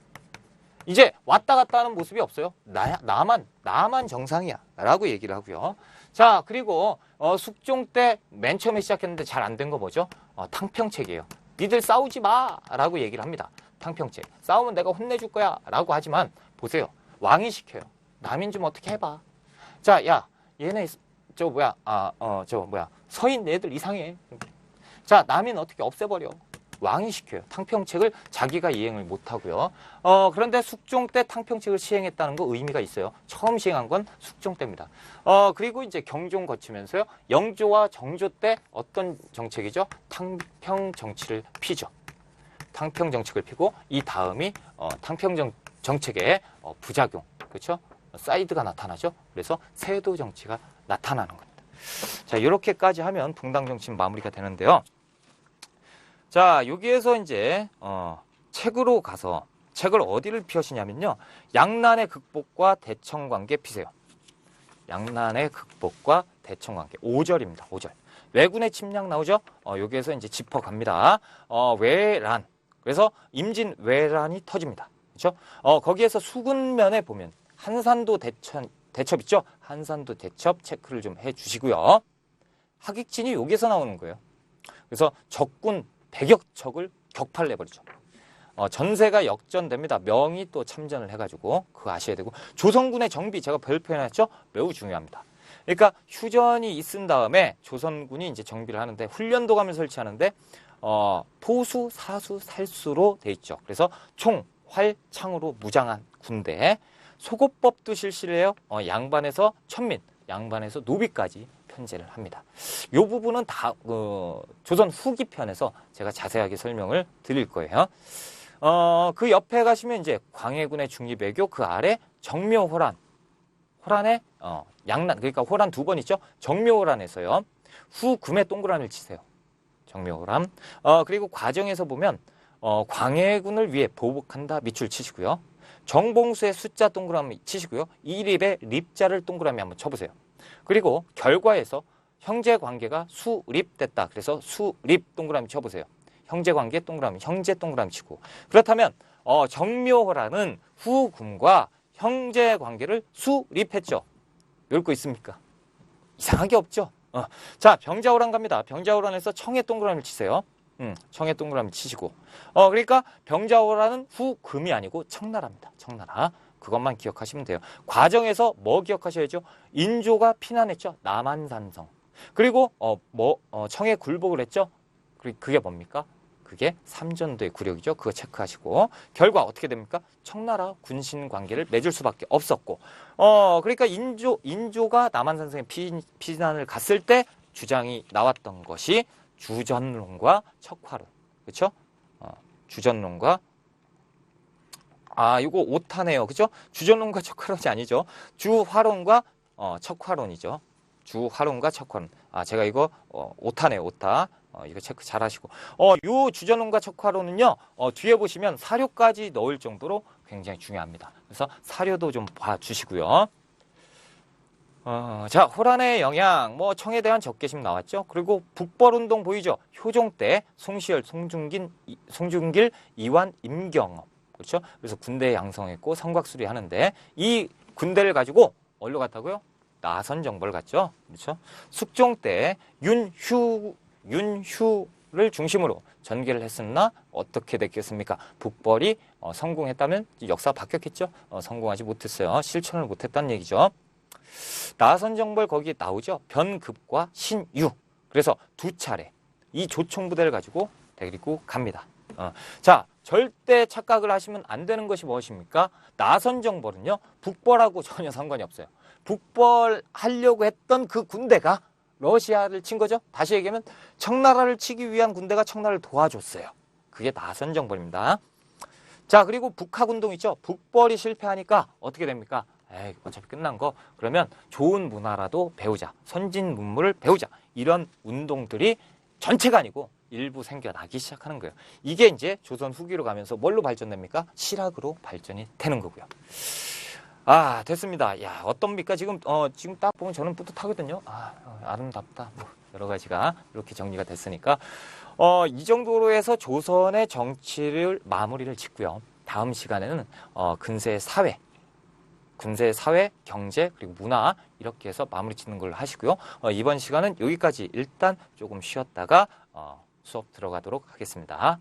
이제 왔다 갔다 하는 모습이 없어요. 나만 정상이야 라고 얘기를 하고요. 자, 그리고 숙종 때 맨 처음에 시작했는데 잘 안 된 거 뭐죠? 탕평책이에요. 니들 싸우지 마 라고 얘기를 합니다. 탕평책. 싸우면 내가 혼내줄 거야 라고 하지만 보세요. 왕이 시켜요. 남인 좀 어떻게 해봐. 자, 야, 얘네 서인 애들 이상해. 자, 남인 어떻게 없애버려. 왕이 시켜요. 탕평책을 자기가 이행을 못하고요. 그런데 숙종 때 탕평책을 시행했다는 거 의미가 있어요. 처음 시행한 건 숙종 때입니다. 그리고 이제 경종 거치면서요. 영조와 정조 때 어떤 정책이죠? 탕평 정치를 피죠. 탕평 정책을 피고 이 다음이 탕평 정책의 부작용, 그렇죠? 사이드가 나타나죠. 그래서 세도 정치가 나타나는 겁니다. 자, 이렇게까지 하면 붕당 정치는 마무리가 되는데요. 자, 여기에서 이제 책으로 가서 책을 어디를 펴시냐면요. 양난의 극복과 대청관계 피세요. 양난의 극복과 대청관계. 5절입니다. 5절. 왜군의 침략 나오죠? 여기에서 이제 짚어갑니다. 외란. 그래서 임진 외란이 터집니다. 그렇죠? 거기에서 수군면에 보면 한산도 대첩 있죠? 한산도 대첩 체크를 좀 해주시고요. 하객진이 여기서 나오는 거예요. 그래서 적군 100여 척을 격파를 내버리죠. 전세가 역전됩니다. 명이 또 참전을 해가지고 그거 아셔야 되고 조선군의 정비 제가 별표해놨죠? 매우 중요합니다. 그러니까 휴전이 있은 다음에 조선군이 이제 정비를 하는데 훈련도감을 설치하는데 포수, 사수, 살수로 돼 있죠. 그래서 총, 활, 창으로 무장한 군대. 소고법도 실시를 해요. 양반에서 천민, 양반에서 노비까지 편제를 합니다. 이 부분은 다 조선 후기 편에서 제가 자세하게 설명을 드릴 거예요. 그 옆에 가시면 이제 광해군의 중립외교, 그 아래 정묘호란, 호란의 양난, 그러니까 호란 2번 있죠. 정묘호란에서요. 후금의 동그라미를 치세요. 정묘호란. 그리고 과정에서 보면 광해군을 위해 보복한다 밑줄 치시고요. 정봉수의 숫자 동그라미 치시고요. 이립에 립자를 동그라미 한번 쳐보세요. 그리고 결과에서 형제관계가 수립됐다. 그래서 수립 동그라미 쳐보세요. 형제관계 동그라미, 형제 동그라미 치고. 그렇다면 정묘호라는 후금과 형제관계를 수립했죠. 외울 거 있습니까? 이상한 게 없죠. 자, 병자호란 갑니다. 병자호란에서 청해 동그라미를 치세요. 청해 동그라미 치시고. 그러니까 병자호란은 후금이 아니고 청나라입니다. 청나라. 그것만 기억하시면 돼요. 과정에서 뭐 기억하셔야죠? 인조가 피난했죠. 남한산성. 그리고 청해 굴복을 했죠. 그게 뭡니까? 그게 삼전도의 굴욕이죠. 그거 체크하시고. 결과 어떻게 됩니까? 청나라 군신 관계를 맺을 수밖에 없었고. 그러니까 인조가 남한산성에 피난을 갔을 때 주장이 나왔던 것이 주전론과 척화론. 그렇죠? 주전론과 이거 오타네요. 그죠? 주전론과 척화론이 아니죠. 주화론과 척화론이죠. 주화론과 척화론. 제가 이거 오타네요. 오타. 이거 체크 잘 하시고. 요 주전론과 척화론은요. 뒤에 보시면 사료까지 넣을 정도로 굉장히 중요합니다. 그래서 사료도 좀 봐주시고요. 자, 호란의 영향, 청에 대한 적개심 나왔죠. 그리고 북벌운동 보이죠. 효종 때 송시열, 송중길, 이완, 임경업. 그렇죠? 그래서 군대 양성했고 성곽수리 하는데 이 군대를 가지고 어디로 갔다고요? 나선정벌 갔죠. 그렇죠? 숙종 때 윤휴를 중심으로 전개를 했으나 어떻게 됐겠습니까? 북벌이 성공했다면 역사가 바뀌었겠죠. 성공하지 못했어요. 실천을 못했다는 얘기죠. 나선정벌 거기 나오죠. 변급과 신유. 그래서 두 차례 이 조총부대를 가지고 데리고 갑니다. 자, 절대 착각을 하시면 안 되는 것이 무엇입니까? 나선정벌은요, 북벌하고 전혀 상관이 없어요. 북벌하려고 했던 그 군대가 러시아를 친 거죠. 다시 얘기하면 청나라를 치기 위한 군대가 청나라를 도와줬어요. 그게 나선정벌입니다. 자, 그리고 북학운동 있죠. 북벌이 실패하니까 어떻게 됩니까? 어차피 끝난 거. 그러면 좋은 문화라도 배우자. 선진 문물을 배우자. 이런 운동들이 전체가 아니고 일부 생겨나기 시작하는 거예요. 이게 이제 조선 후기로 가면서 뭘로 발전됩니까? 실학으로 발전이 되는 거고요. 됐습니다. 야, 어떻습니까? 지금 딱 보면 저는 뿌듯하거든요. 아름답다. 여러 가지가 이렇게 정리가 됐으니까. 이 정도로 해서 조선의 정치를 마무리를 짓고요. 다음 시간에는 근세 사회, 경제, 그리고 문화 이렇게 해서 마무리 짓는 걸로 하시고요. 이번 시간은 여기까지 일단 조금 쉬었다가 수업 들어가도록 하겠습니다.